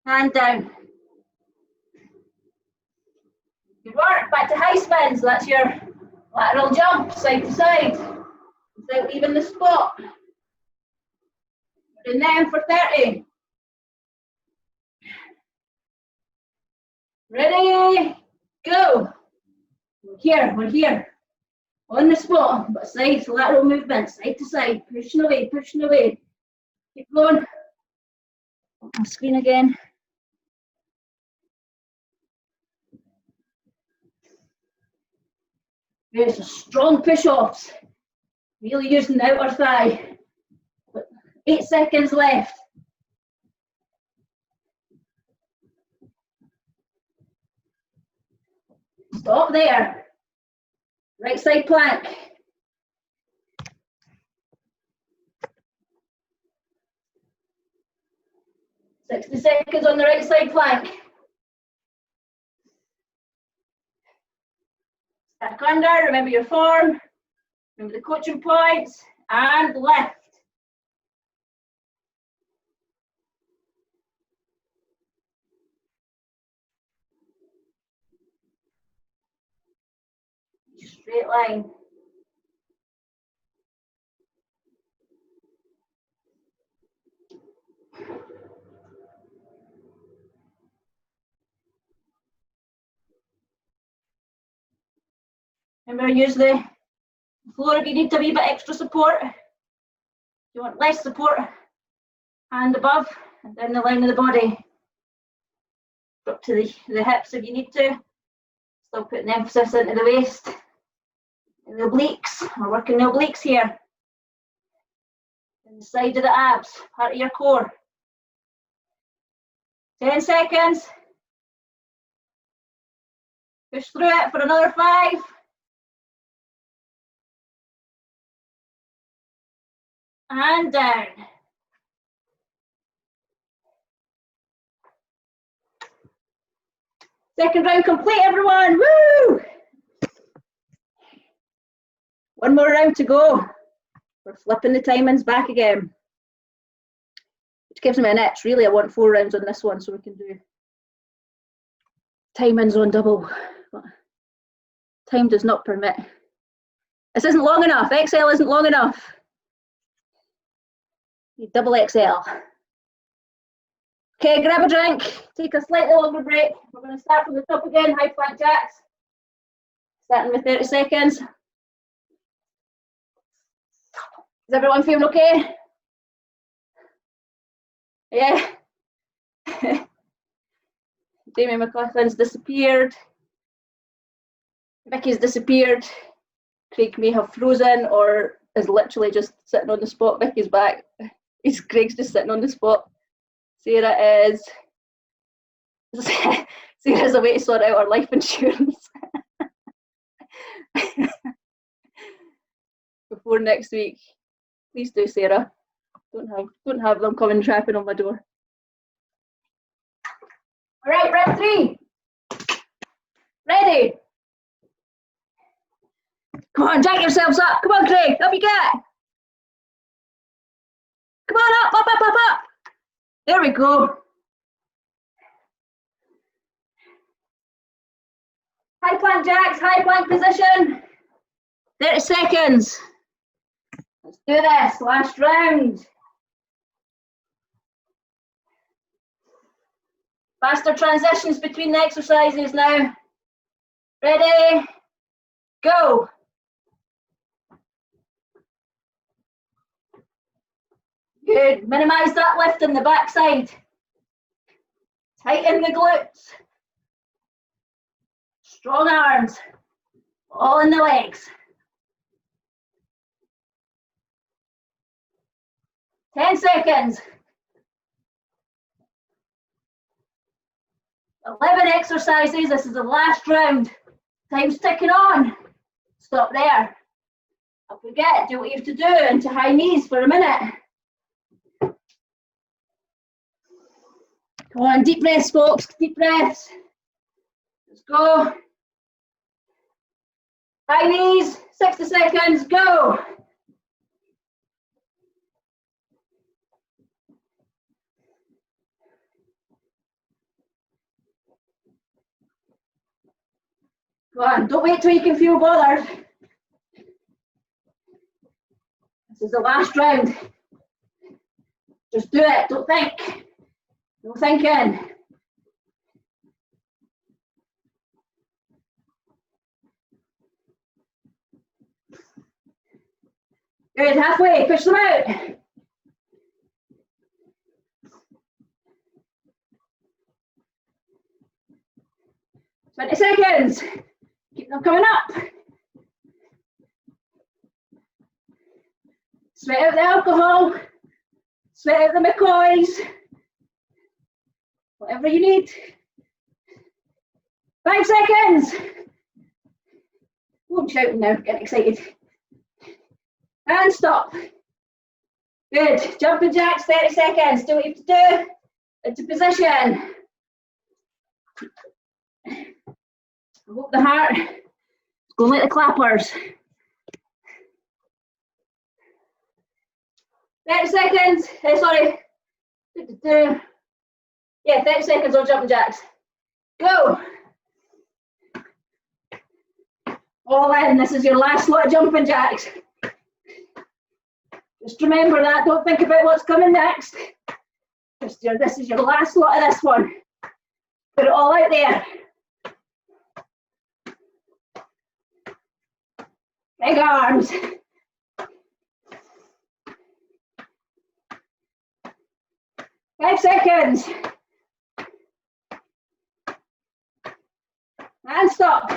S1: Hand down. Good work. Back to high spins. That's your lateral jump, side to side, without leaving the spot. We're doing them for 30. Ready? Go. We're here. On the spot, but side, lateral movement, side to side, pushing away, pushing away. Keep going. On my screen again. There's a strong push-offs. Really using the outer thigh. 8 seconds left. Stop there. Right side plank. 60 seconds on the right side plank. Stack under, remember your form, remember the coaching points, and lift. Straight line. Remember, use the floor if you need a wee bit extra support. If you want less support, hand above and down the line of the body. Drop to the hips if you need to. Still putting the emphasis into the waist. And the obliques, we're working the obliques here. And the side of the abs, part of your core. 10 seconds. Push through it for another 5. And down. Second round complete, everyone. Woo! One more round to go. We're flipping the timings back again. Which gives me an itch. Really, I want 4 rounds on this one so we can do timings on double. But time does not permit. This isn't long enough. XL isn't long enough. Need double XL. Okay, grab a drink. Take a slightly longer break. We're going to start from the top again. High plank jacks. Starting with 30 seconds. Is everyone feeling okay? Yeah. Jamie McLaughlin's disappeared. Vicky's disappeared. Craig may have frozen or is literally just sitting on the spot. Vicky's back. Craig's just sitting on the spot. Sarah is. Sarah's away to sort out our life insurance before next week. Please do, Sarah. Don't have them coming trapping on my door. All right, round 3. Ready? Come on, jack yourselves up. Come on, Craig. Up you get. Come on, up, up, up, up, up. There we go. High plank jacks, high plank position. 30 seconds. Let's do this, last round. Faster transitions between the exercises now. Ready, go. Good, minimize that lift in the backside. Tighten the glutes. Strong arms, all in the legs. 10 seconds. 11 exercises, this is the last round. Time's ticking on. Stop there. Don't forget, do what you have to do into high knees for a minute. Come on, deep breaths, folks, deep breaths. Let's go. High knees, 60 seconds, go. Come on, don't wait till you can feel bothered. This is the last round. Just do it, don't think. No thinking. Good, halfway, push them out. Seconds. Keep them coming up. Sweat out the alcohol. Sweat out the McCoys. Whatever you need. 5 seconds. Oh, I'm shouting now, getting excited. And stop. Good. Jumping jacks, 30 seconds. Do what you have to do. Into position. I hope the heart is going like the clappers. 30 seconds. Sorry. Yeah, 30 seconds on jumping jacks. Go. All in. This is your last lot of jumping jacks. Just remember that. Don't think about what's coming next. This is your last lot of this one. Put it all out there. Big arms. Five seconds. And stop.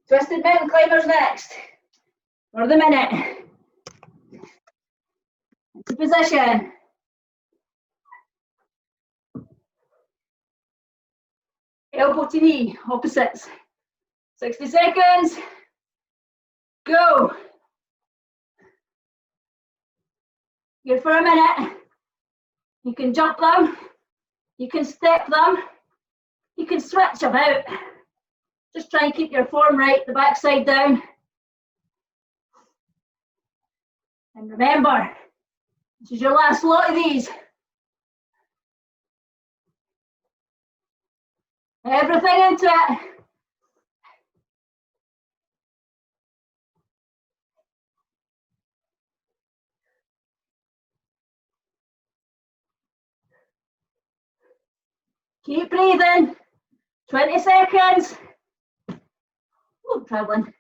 S1: Twisted mountain climbers next. For the minute. Into position. Elbow to knee, opposites. 60 seconds. Go. Here for a minute. You can jump them. You can step them. You can switch about. Just try and keep your form right, the back side down. And remember, this is your last lot of these. Everything into it. Keep breathing. 20 seconds. Oh, I'm traveling.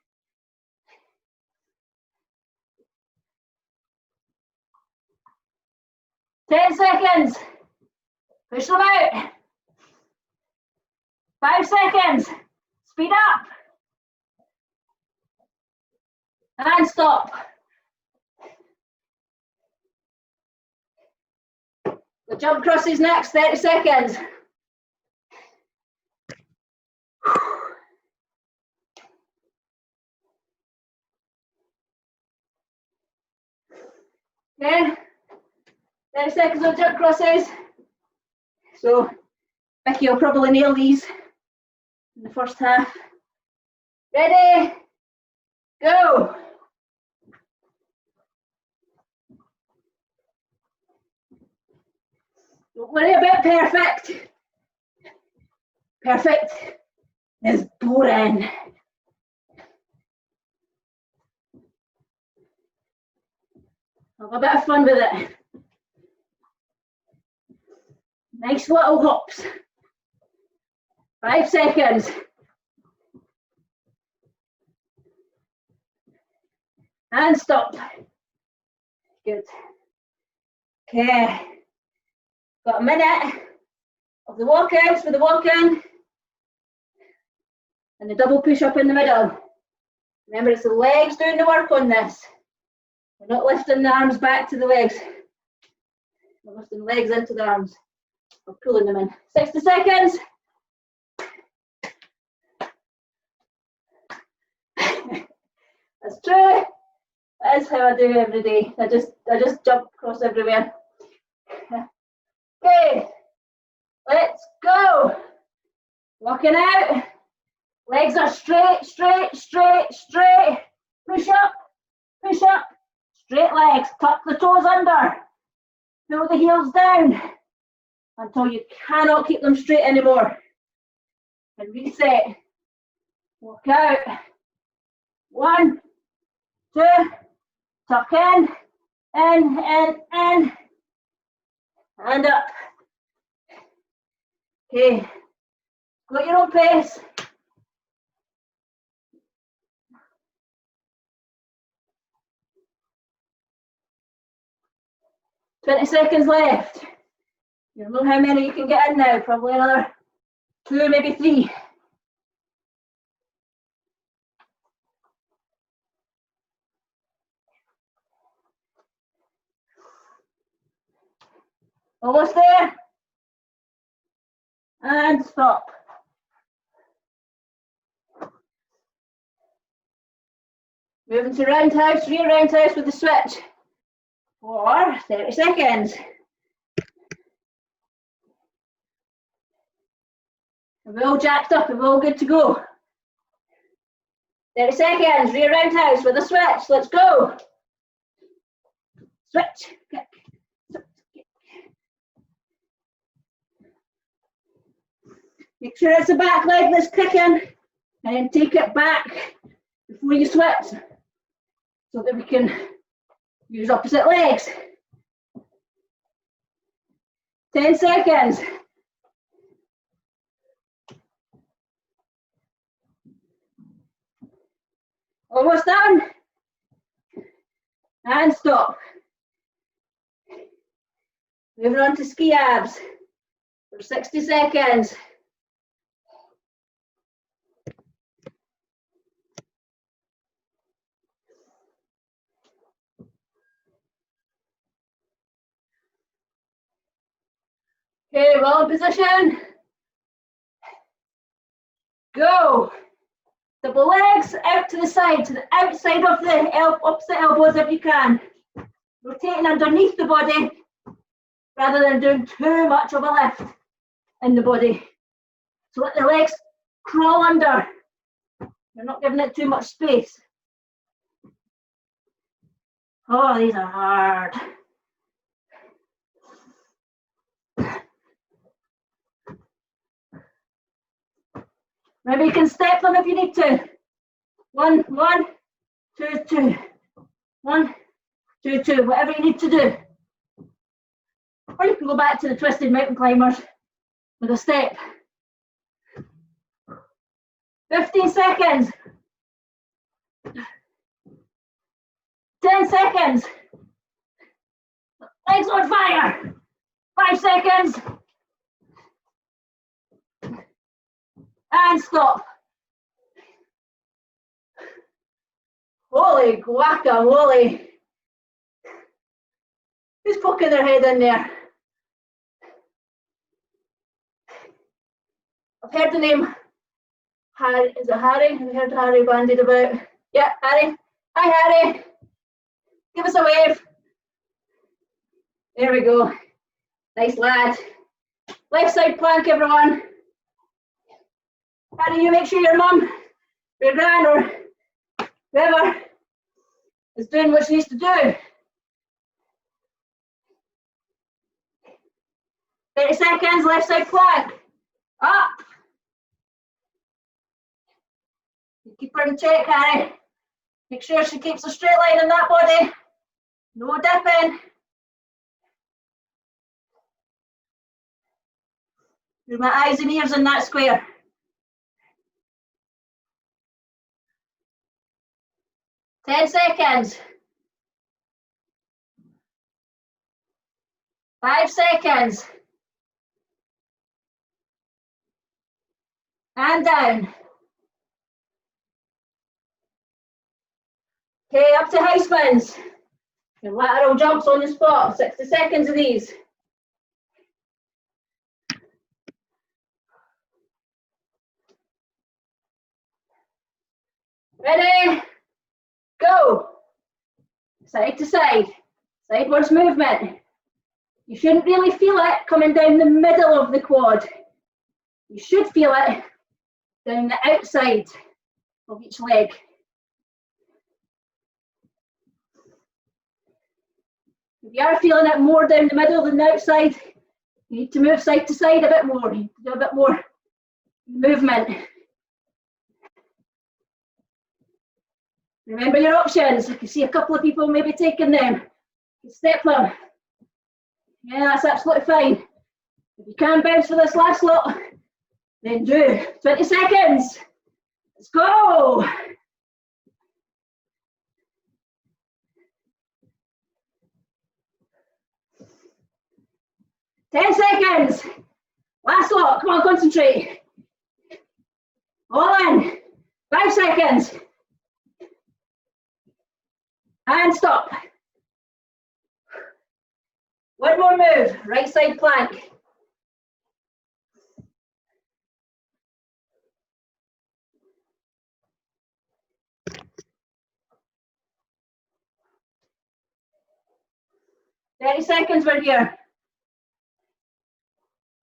S1: Ten seconds. Push them out. 5 seconds. Speed up. And stop. The jump crosses next, 30 seconds. Okay, 30 seconds on jump crosses. So, Becky will probably nail these in the first half. Ready? Go! Don't worry about perfect. Perfect is boring. Have a bit of fun with it. Nice little hops. 5 seconds. And stop. Good. Okay. Got a minute of the walkouts for the walk-in. And the double push up in the middle. Remember, it's the legs doing the work on this. We're not lifting the arms back to the legs. We're lifting the legs into the arms. We're pulling them in. 60 seconds. That's true. That is how I do every day. I just jump across everywhere. Okay, let's go. Walking out. Legs are straight, straight, straight, straight. Push up, push up. Straight legs. Tuck the toes under. Pull the heels down until you cannot keep them straight anymore. And reset. Walk out. 1, 2. Tuck in, and up. Okay, go at your own pace. "20 seconds left. You don't know how many you can get in now, probably another 2, maybe 3. Almost there. And stop. Moving to roundhouse, rear roundhouse with the switch for 30 seconds. And we're all jacked up and we're all good to go. 30 seconds, rear roundhouse with a switch. Let's go. Switch, kick. Make sure it's the back leg that's kicking, and then take it back before you switch so that we can use opposite legs. 10 seconds. Almost done. And stop. Moving on to ski abs for 60 seconds. Okay, well in position. Go. Double legs out to the side, to the outside of the opposite elbows if you can. Rotating underneath the body rather than doing too much of a lift in the body. So let the legs crawl under. You're not giving it too much space. Oh, these are hard. Maybe you can step them if you need to. 1, 1, 2, 2. 1, 2, 2. Whatever you need to do. Or you can go back to the twisted mountain climbers with a step. 15 seconds. 10 seconds. Legs on fire. 5 seconds. And stop. Holy guacamole. Who's poking their head in there? I've heard the name Harry. Is it Harry? Have you heard Harry bandied about? Yeah, Harry. Hi, Harry. Give us a wave. There we go. Nice lad. Left side plank, everyone. Harry, you make sure your mum, your gran, or whoever is doing what she needs to do. 30 seconds, left side plank. Up. Keep her in check, Harry. Make sure she keeps a straight line in that body. No dipping. With my eyes and ears in that square. 10 seconds. 5 seconds. And down. Okay, up to high spins. And lateral jumps on the spot, 60 seconds of these. Ready, go. Side to side, sideways movement. You shouldn't really feel it coming down the middle of the quad. You should feel it down the outside of each leg. If you are feeling it more down the middle than the outside, you need to move side to side a bit more. You need to do a bit more movement. Remember your options. I can see a couple of people maybe taking them. You step them. Yeah, that's absolutely fine. If you can bounce for this last lot, then do. 20 seconds. Let's go. Ten seconds. Last lot. Come on, concentrate. All in. 5 seconds. And stop. One more move. Right side plank. Thirty seconds, we're here.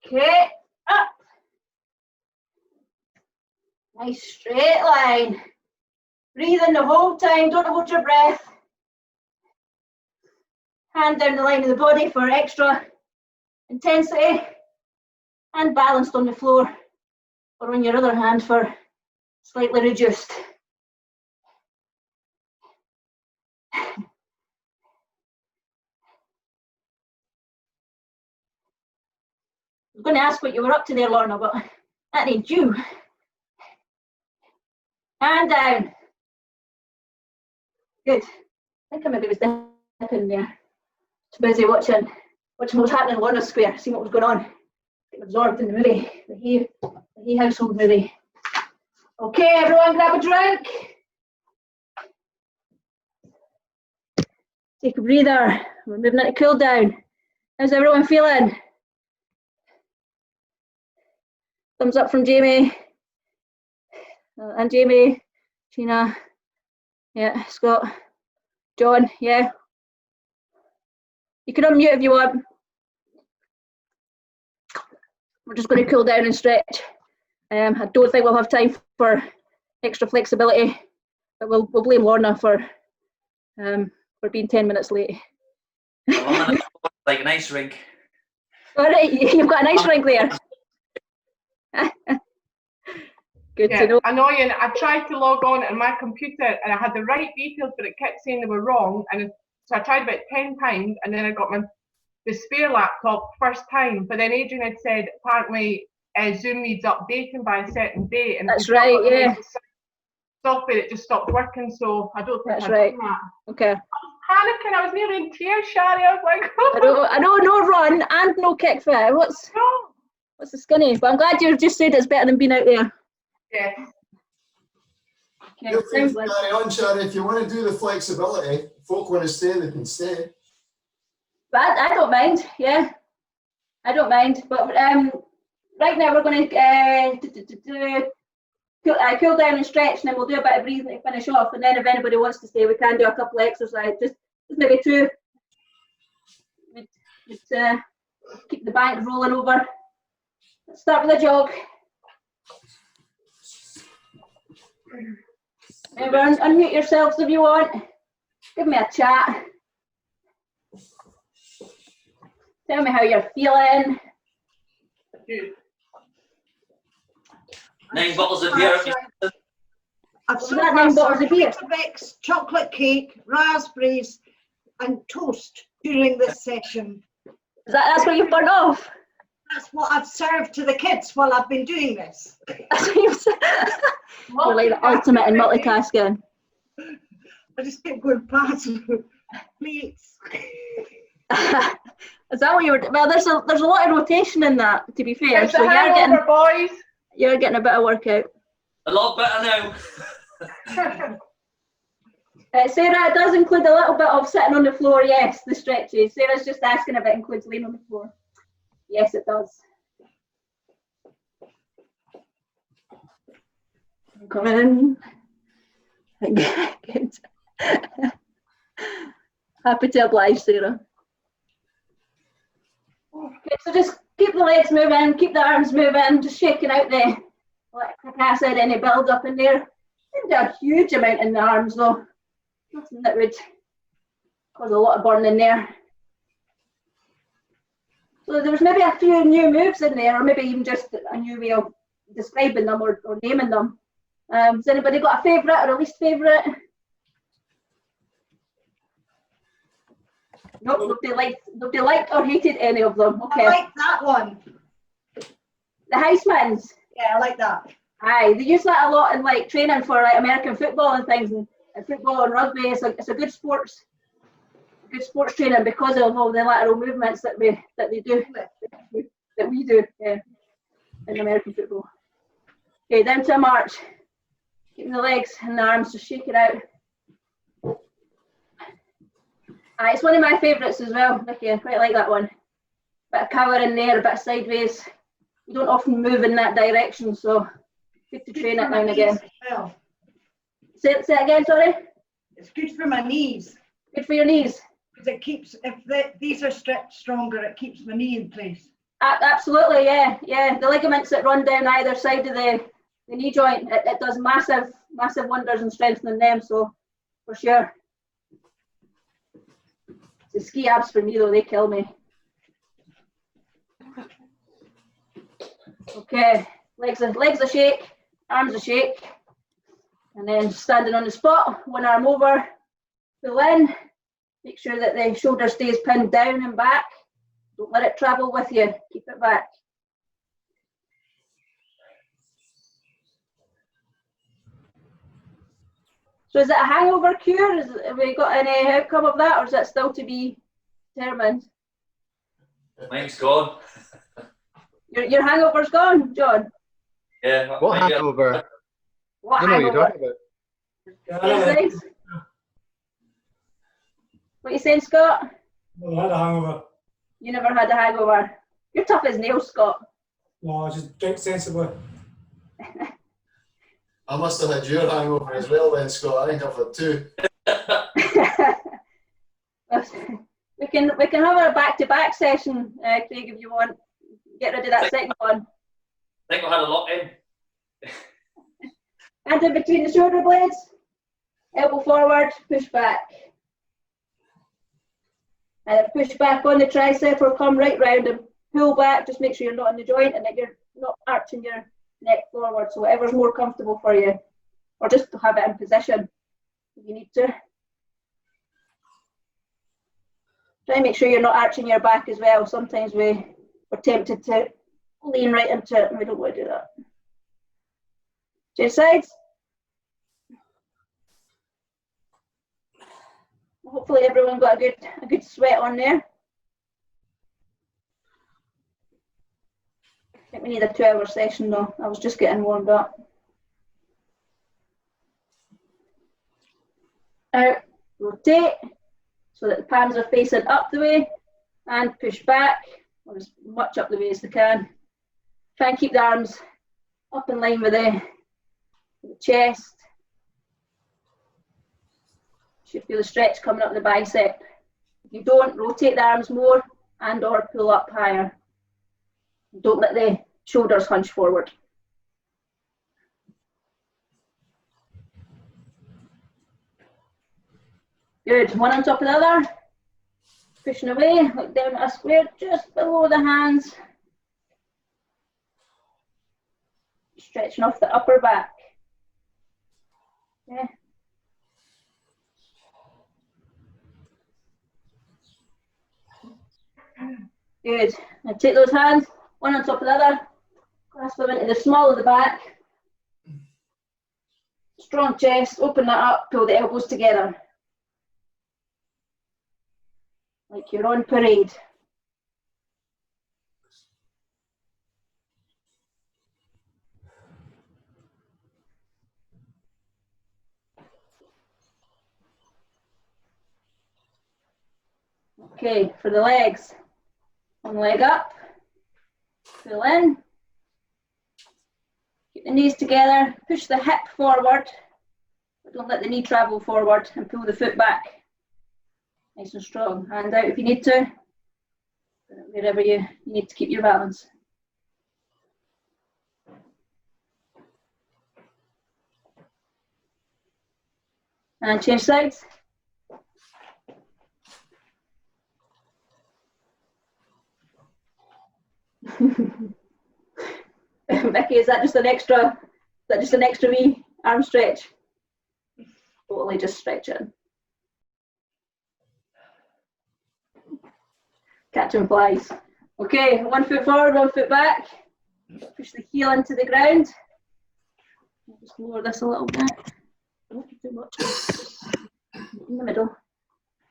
S1: Okay, up. Nice straight line. Breathe in the whole time, don't hold your breath. Hand down the line of the body for extra intensity. And balanced on the floor, or on your other hand for slightly reduced. I was going to ask what you were up to there, Lorna, but that ain't you. And down. Good. I think I maybe was dipping there. Too busy watching what was happening in Lorna Square, seeing what was going on. Getting absorbed in the movie, the He household movie. Okay, everyone grab a drink. Take a breather. We're moving into cool down. How's everyone feeling? Thumbs up from Jamie. And Jamie, Tina, yeah, Scott, John, yeah. You can unmute if you want. We're just going to cool down and stretch. I don't think we'll have time for extra flexibility, but we'll blame Lorna for being 10 minutes late.
S4: Like an ice rink.
S1: All right, you've got an ice rink there. Good to know.
S2: Annoying. I tried to log on my computer and I had the right details, but it kept saying they were wrong. And so I tried about 10 times, and then I got the spare laptop first time. But then Adrian had said apparently Zoom needs updating by a certain date. And
S1: that's right, yeah.
S2: Software, it just stopped working, so I don't think
S1: that's right. That. Okay.
S2: I was panicking. I was nearly in tears, Shari. I was like,
S1: I know, no run and no KickFit. What's the skinny? But I'm glad you just said it's better than being out there.
S2: Yeah.
S5: Feel free to carry on, Shari. If you want to do the flexibility, folk want to stay, they can stay.
S1: But I don't mind, yeah. I don't mind. But right now we're going to cool down and stretch, and then we'll do a bit of breathing to finish off. And then if anybody wants to stay, we can do a couple of exercises. Just maybe two. Keep the bank rolling over. Let's start with a jog. Remember, unmute yourselves if you want. Give me a chat. Tell me how you're feeling.
S4: 9 bottles of beer.
S6: I've so
S1: that 9 bottles of beer?
S6: Weetabix, chocolate cake, raspberries, and toast during this session.
S1: That's what you've burnt off?
S6: That's what I've served to the kids while I've been doing this.
S1: That's what you've said. You're like the ultimate in multitasking.
S6: I just kept going past plates.
S1: Is that what you were? Well, there's a lot of rotation in that, to be fair.
S2: It's so you're
S1: getting a bit of workout.
S4: A lot better now.
S1: Sarah, it does include a little bit of sitting on the floor, yes, the stretches. Sarah's just asking if it includes laying on the floor. Yes, it does. I'm coming in. Good. Happy to oblige, Sarah. Okay, so just keep the legs moving, keep the arms moving, just shaking out the lactic acid, any build up in there. Didn't do a huge amount in the arms though. Nothing that would cause a lot of burn in there. So there was maybe a few new moves in there, or maybe even just a new way of describing them or naming them. Has anybody got a favourite or a least favourite? Nope, nobody liked or hated any of them. Okay.
S6: I like that one.
S1: The high spins.
S6: Yeah, I like that.
S1: Aye, they use that a lot in like training for like American football and things, and football and rugby. It's a good sports training because of all the lateral movements that they do, that we do, yeah, in American football. Okay, down to a march. Keeping the legs and the arms, just shake it out. It's one of my favourites as well, Nikki. I quite like that one. Bit of power in there, a bit of sideways. You don't often move in that direction, so good to train it now and again.
S6: Well,
S1: Say it again, sorry.
S6: it's good for my knees.
S1: Good for your knees.
S6: Because it keeps, these are stretched stronger, it keeps my knee in place.
S1: Absolutely, yeah. The ligaments that run down either side of the knee joint, it does massive wonders in strengthening them, so for sure. The ski abs for me though, they kill me. Okay, legs a shake, arms a shake, and then standing on the spot, one arm over, pull in, make sure that the shoulder stays pinned down and back. Don't let it travel with you, keep it back. So is it a hangover cure? Have we got any outcome of that, or is that still to be determined?
S4: Mine's gone.
S1: Your hangover's gone, John?
S4: Yeah.
S3: What hangover?
S1: What
S3: I don't know what you're
S1: hangover?
S3: talking about.
S1: What you saying, Scott?
S7: Well, I had a hangover.
S1: You never had a hangover. You're tough as nails, Scott.
S7: No, I just drink sensibly.
S5: I must have had your hangover as well then, Scott. I think I've had two.
S1: we can have a back-to-back session, Craig, if you want. Get rid of that second one.
S4: I think I had a lot in.
S1: Hand in between the shoulder blades. Elbow forward, push back. And push back on the tricep or come right round and pull back. Just make sure you're not in the joint and that you're not arching your neck forward. So whatever's more comfortable for you. Or just to have it in position if you need to. Try and make sure you're not arching your back as well. Sometimes we're tempted to lean right into it and we don't want to do that. Change sides. Hopefully everyone got a good sweat on there. I think we need a 2-hour session though. I was just getting warmed up. Out, rotate so that the palms are facing up the way and push back, or as much up the way as they can. Try and keep the arms up in line with the chest. Should feel the stretch coming up the bicep. If you don't, rotate the arms more and or pull up higher. Don't let the shoulders hunch forward. Good, one on top of the other. Pushing away, look down at a square just below the hands. Stretching off the upper back. Okay. Good. Now take those hands, one on top of the other, clasp them into the small of the back. Strong chest, open that up, pull the elbows together. Like you're on parade. Okay, for the legs, one leg up, pull in, keep the knees together, push the hip forward, but don't let the knee travel forward, and pull the foot back, nice and strong. Hand out if you need to, wherever you need to keep your balance. And change sides. Vicky, is that just an extra wee arm stretch? Totally just stretching. Catching flies. Okay, 1 foot forward, 1 foot back. Push the heel into the ground. I'll just lower this a little bit. Don't do too much. In the middle.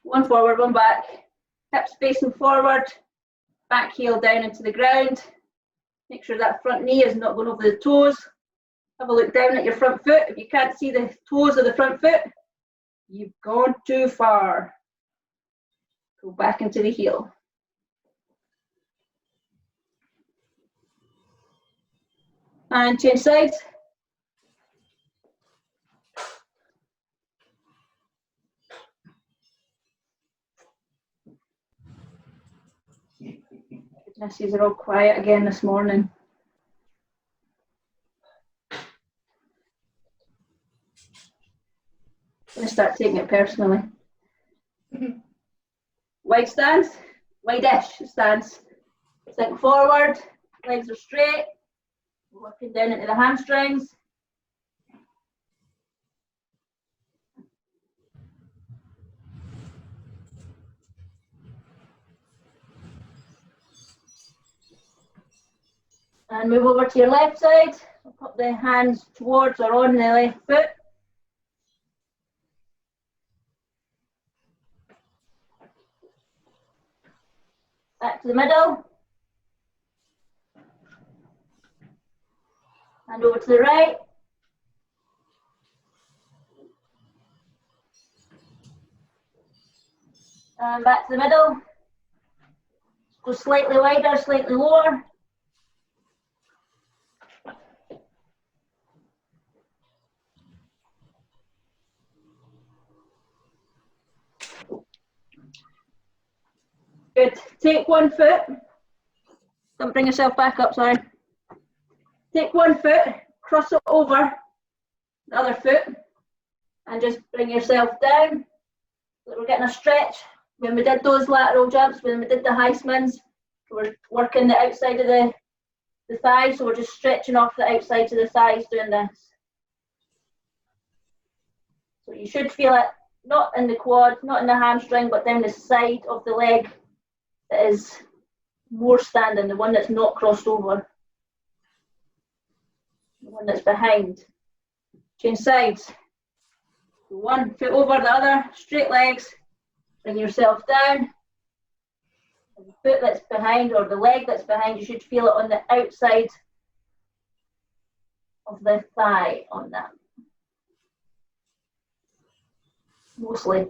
S1: 1 forward, 1 back. Hips facing forward. Back heel down into the ground. Make sure that front knee is not going over the toes. Have a look down at your front foot. If you can't see the toes of the front foot, you've gone too far. Go back into the heel. And change sides. Goodness, these are all quiet again this morning. I'm going to start taking it personally. Wide stance, wide-ish stance. Sink forward, legs are straight, working down into the hamstrings. And move over to your left side. Put the hands towards or on the left foot. Back to the middle. And over to the right. And back to the middle. Go slightly wider, slightly lower. Good. Take 1 foot. Don't bring yourself back up, sorry. Take 1 foot, cross it over the other foot, and just bring yourself down. So we're getting a stretch. When we did those lateral jumps, when we did the high spins, we're working the outside of the thigh, so we're just stretching off the outside of the thighs doing this. So you should feel it, not in the quad, not in the hamstring, but down the side of the leg that is more standing, the one that's not crossed over. The one that's behind. Change sides. 1 foot over the other, straight legs, bring yourself down. The foot that's behind or the leg that's behind, you should feel it on the outside of the thigh on that. Mostly.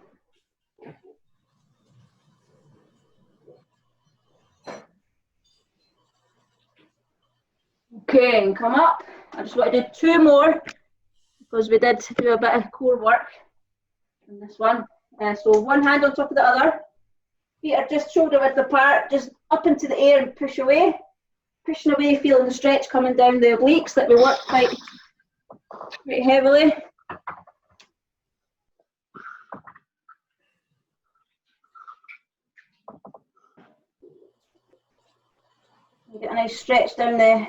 S1: Okay, and come up. I just want to do 2 more because we did do a bit of core work in this one. So 1 hand on top of the other. Feet are just shoulder width apart, just up into the air and push away. Pushing away, feeling the stretch coming down the obliques that we work quite heavily. You get a nice stretch down the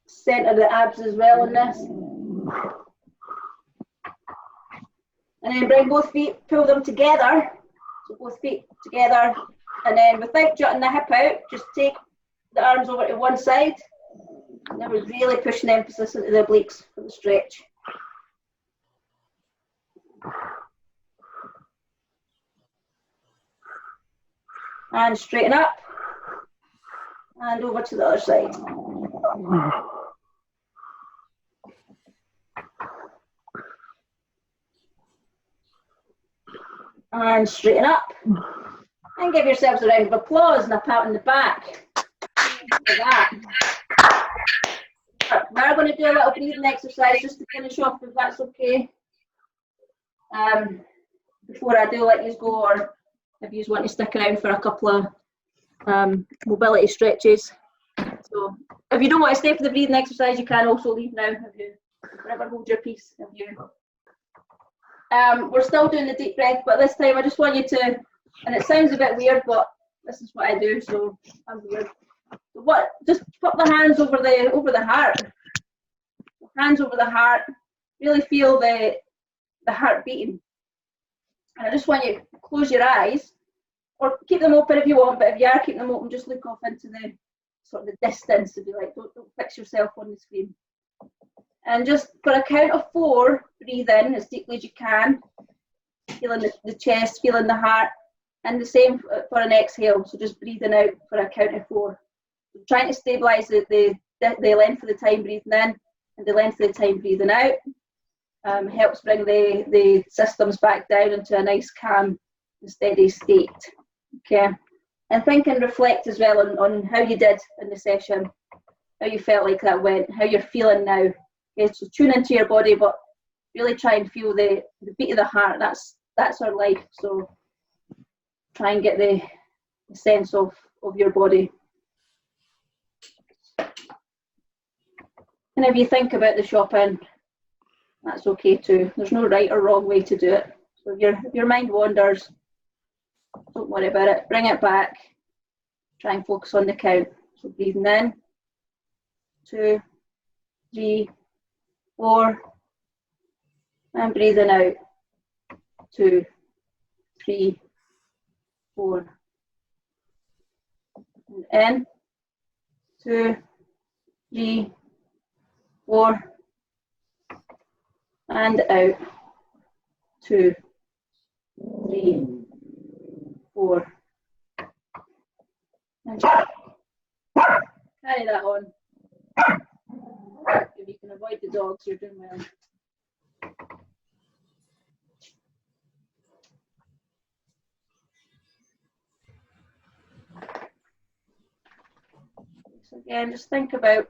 S1: centre of the abs as well in this. And then bring both feet, pull them together. So both feet together. And then without jutting the hip out, just take the arms over to one side. And then we're really pushing the emphasis into the obliques for the stretch. And straighten up. And over to the other side. And straighten up. And give yourselves a round of applause and a pat on the back. For that. We're going to do a little breathing exercise just to finish off, if that's okay. Before I do let you go, or if you want to stick around for a couple of mobility stretches. So if you don't want to stay for the breathing exercise, you can also leave now. If you forever hold your peace. If you. We're still doing the deep breath, but this time I just want you to, and it sounds a bit weird, but this is what I do, so I'm weird. Just put the hands over the heart. Hands over the heart. Really feel the heart beating. And I just want you to close your eyes, or keep them open if you want, but if you are keeping them open, just look off into the sort of the distance, if you like. Don't fix yourself on the screen. And just for a count of 4, breathe in as deeply as you can, feeling the chest, feeling the heart, and the same for an exhale. So just breathing out for a count of 4. Trying to stabilise the length of the time breathing in and the length of the time breathing out. Helps bring the systems back down into a nice calm and steady state. Okay, and think and reflect as well on how you did in the session, how you felt like that went, how you're feeling now. Okay, so tune into your body, but really try and feel the beat of the heart. That's our life. So try and get the sense of your body. And if you think about the shopping, that's okay too. There's no right or wrong way to do it. So if your mind wanders, don't worry about it. Bring it back. Try and focus on the count. So breathing in, 2, 3, 4, and breathing out, 2, 3, 4. And in, 2, 3, 4, and out, 2, 3, 4. And carry that on. If you can avoid the dogs, you're doing well. So again, just think about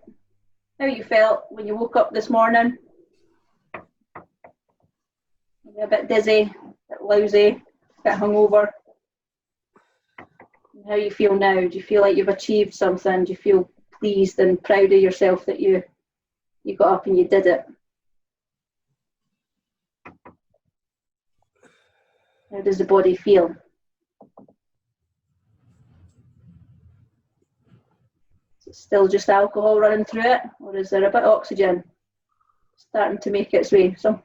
S1: how you felt when you woke up this morning. Maybe a bit dizzy, a bit lousy, a bit hungover. And how you feel now? Do you feel like you've achieved something? Do you feel pleased and proud of yourself that you got up and you did it? How does the body feel? Is it still just alcohol running through it, or is there a bit of oxygen starting to make its way? Some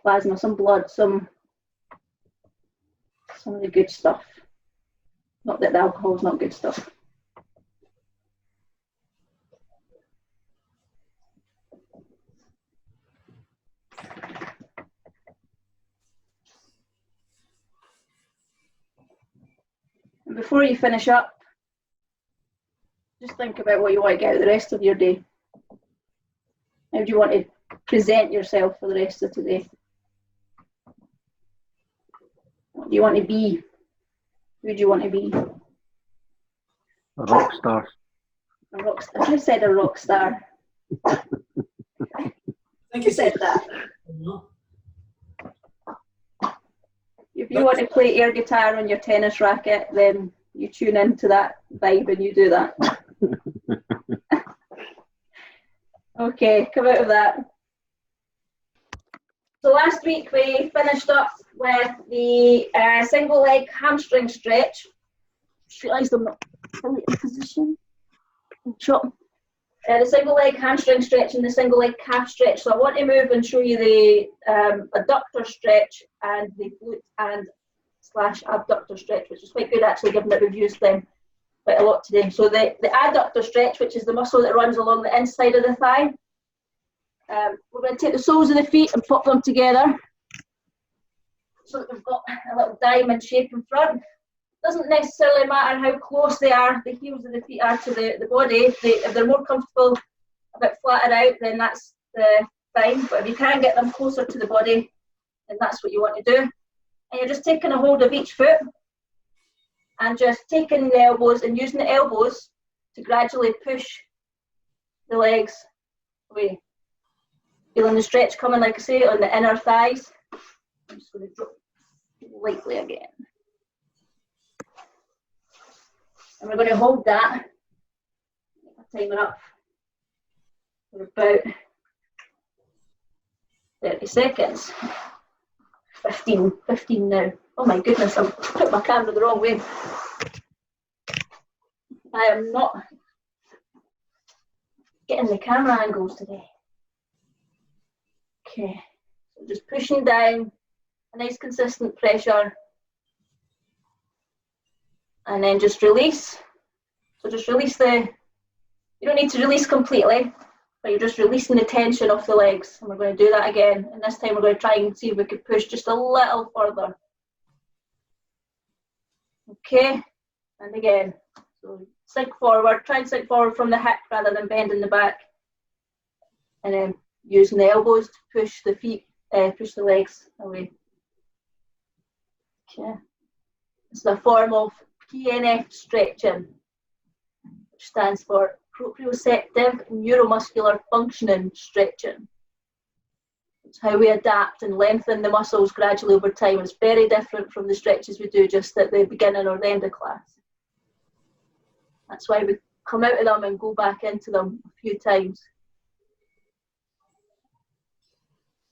S1: plasma, some blood, some of the good stuff. Not that the alcohol is not good stuff. And before you finish up, just think about what you want to get out of the rest of your day. How do you want to present yourself for the rest of today? What do you want to be? Who do you want to be?
S3: A rock star.
S1: A rock star. Who said a rock star?
S7: I think
S1: Who said that? If you want to play air guitar on your tennis racket, then you tune into that vibe and you do that. Okay, come out of that. So last week we finished up with the single leg hamstring stretch. Just realised I'm not fully in position. The single leg hamstring stretch and the single leg calf stretch. So I want to move and show you the adductor stretch and the glute and / abductor stretch, which is quite good actually, given that we've used them quite a lot today. So the adductor stretch, which is the muscle that runs along the inside of the thigh. We're going to take the soles of the feet and pop them together so that we've got a little diamond shape in front. Doesn't necessarily matter how close they are, the heels of the feet are to the body. If they're more comfortable a bit flattened out, then that's fine. But if you can get them closer to the body, then that's what you want to do. And you're just taking a hold of each foot and just taking the elbows and using the elbows to gradually push the legs away. Feeling the stretch coming, like I say, on the inner thighs. I'm just going to drop lightly again. And we're going to hold that, timer up for about 30 seconds. 15 now. Oh my goodness, I've put my camera the wrong way. I am not getting the camera angles today. Okay, so just pushing down, a nice consistent pressure, and then just release. So just release you don't need to release completely, but you're just releasing the tension off the legs. And we're going to do that again. And this time we're going to try and see if we can push just a little further. Okay, and again. So sink forward, try and sink forward from the hip rather than bending the back. And then using the elbows to push the feet, push the legs away. Okay. It's a form of PNF stretching, which stands for proprioceptive neuromuscular functioning stretching. It's how we adapt and lengthen the muscles gradually over time. It's very different from the stretches we do just at the beginning or the end of class. That's why we come out of them and go back into them a few times.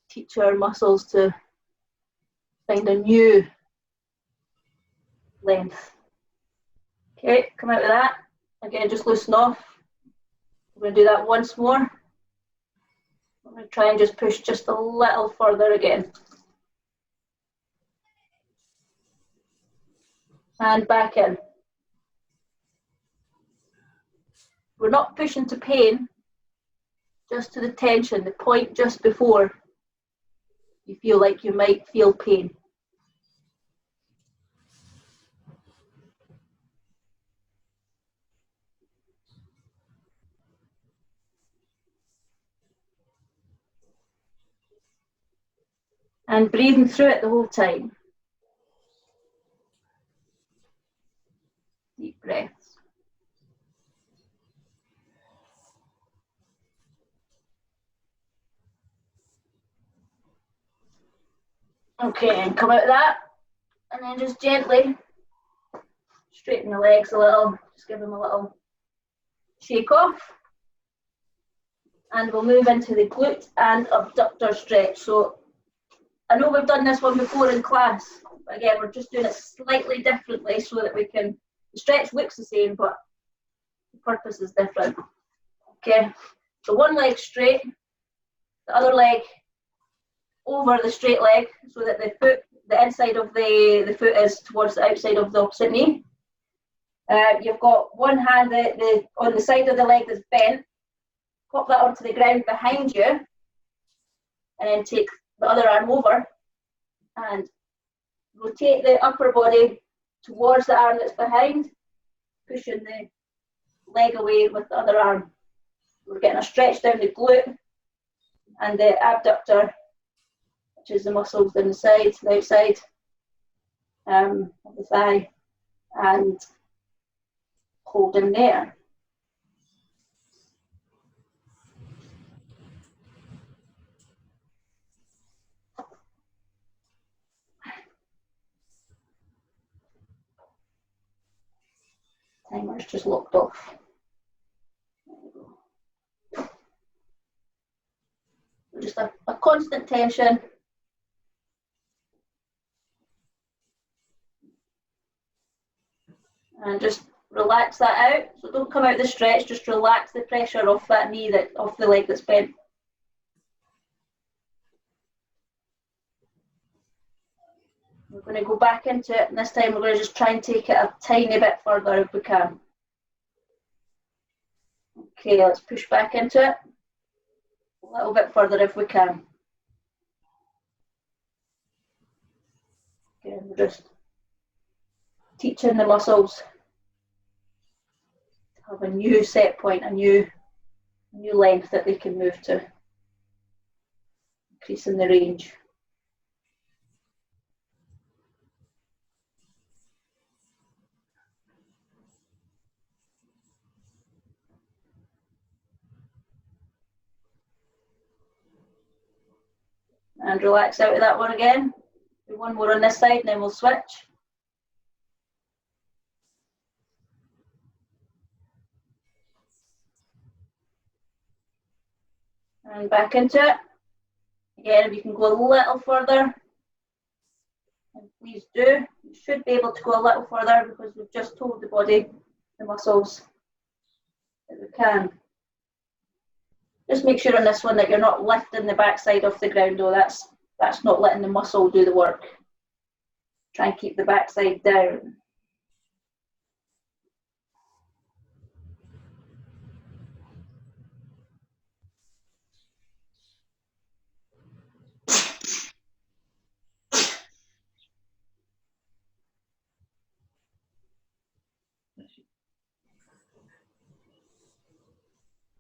S1: Teach our muscles to find a new length. Okay, come out of that. Again, just loosen off. We're going to do that once more. I'm going to try and just push just a little further again. And back in. We're not pushing to pain, just to the tension, the point just before you feel like you might feel pain. And breathing through it the whole time. Deep breaths. Okay, and come out of that, and then just gently straighten the legs a little, just give them a little shake off. And we'll move into the glute and abductor stretch. So I know we've done this one before in class, but again, we're just doing it slightly differently so that we can, the stretch looks the same, but the purpose is different. Okay, so one leg straight, the other leg over the straight leg so that the foot, the inside of the foot is towards the outside of the opposite knee. You've got one hand on the side of the leg that's bent, pop that onto the ground behind you, and then take the other arm over and rotate the upper body towards the arm that's behind, pushing the leg away with the other arm. We're getting a stretch down the glute and the abductor, which is the muscles in the side, the outside of the thigh, and holding there. Timer's just locked off. There we go. Just a constant tension. And just relax that out. So don't come out the stretch, just relax the pressure off that knee, off the leg that's bent. We're going to go back into it, and this time we're going to just try and take it a tiny bit further if we can. Okay, let's push back into it. A little bit further if we can. Again, we're just teaching the muscles to have a new set point, a new length that they can move to, increasing the range. And relax out of that one again. Do one more on this side and then we'll switch. And back into it. Again, if you can go a little further, and please do. You should be able to go a little further because we've just told the body, the muscles, that we can. Just make sure on this one that you're not lifting the backside off the ground though. That's not letting the muscle do the work. Try and keep the backside down.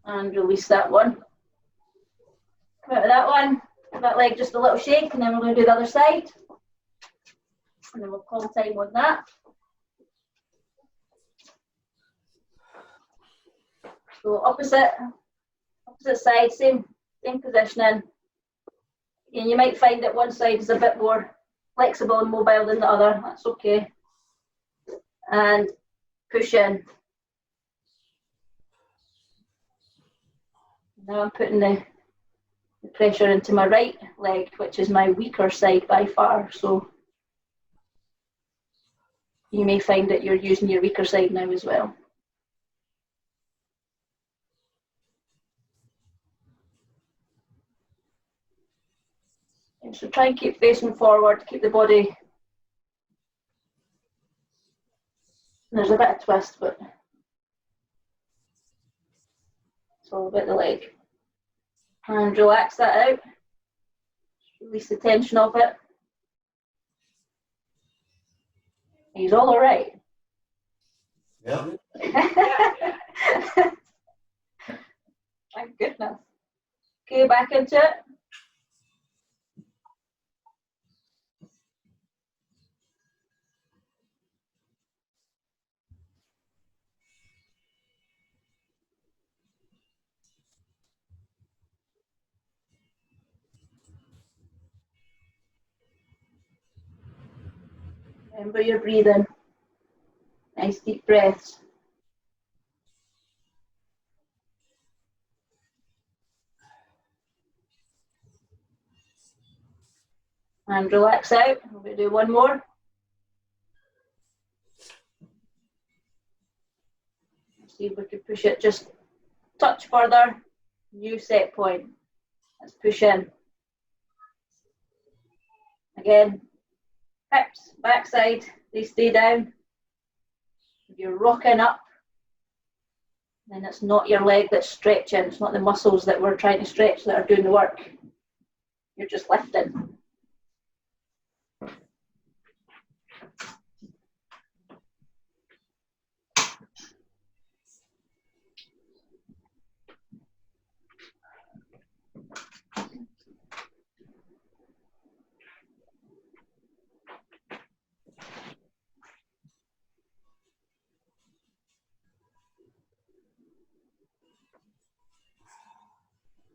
S1: And release that one. Come out of that one. Give that leg just a little shake, and then we're going to do the other side. And then we'll call time on that. So opposite side, same positioning. And you might find that one side is a bit more flexible and mobile than the other. That's okay. And push in. Now I'm putting the pressure into my right leg, which is my weaker side by far. So you may find that you're using your weaker side now as well. And so try and keep facing forward, keep the body. There's a bit of twist, but it's all about the leg. And relax that out. Release the tension of it. He's all right.
S5: Yeah.
S1: Thank goodness. Okay, back into it. Remember your breathing. Nice deep breaths. And relax out. We're going to do one more. See if we can push it just touch further. New set point. Let's push in. Again. Hips, backside, they stay down. If you're rocking up, then it's not your leg that's stretching. It's not the muscles that we're trying to stretch that are doing the work. You're just lifting.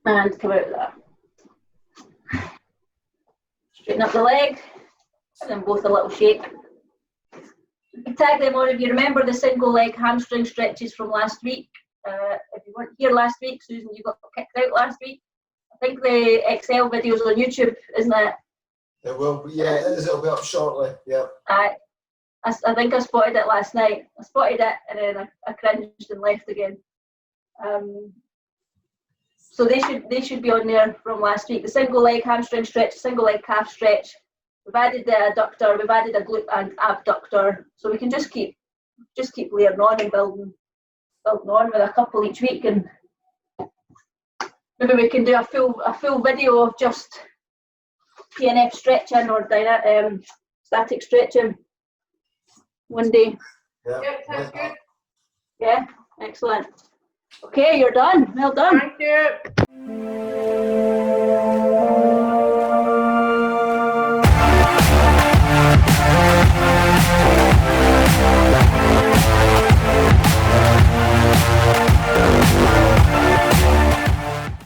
S1: And come out of that. Straighten up the leg, give them both a little shake. You can tag them on if you remember the single leg hamstring stretches from last week. If you weren't here last week, Susan, you got kicked out last week. I think the XL videos on YouTube, isn't it?
S5: It will be, yeah, it is. It'll be up shortly. Yeah.
S1: I think I spotted it last night. I spotted it and then I cringed and left again. So they should be on there from last week. The single leg hamstring stretch, single leg calf stretch. We've added the adductor, we've added a glute and abductor. So we can just keep layering on and building on with a couple each week, and maybe we can do a full video of just PNF stretching or static stretching one day.
S5: Yeah.
S2: Yep, sounds good.
S1: Yeah, excellent. Okay, you're done. Well done.
S2: Thank you.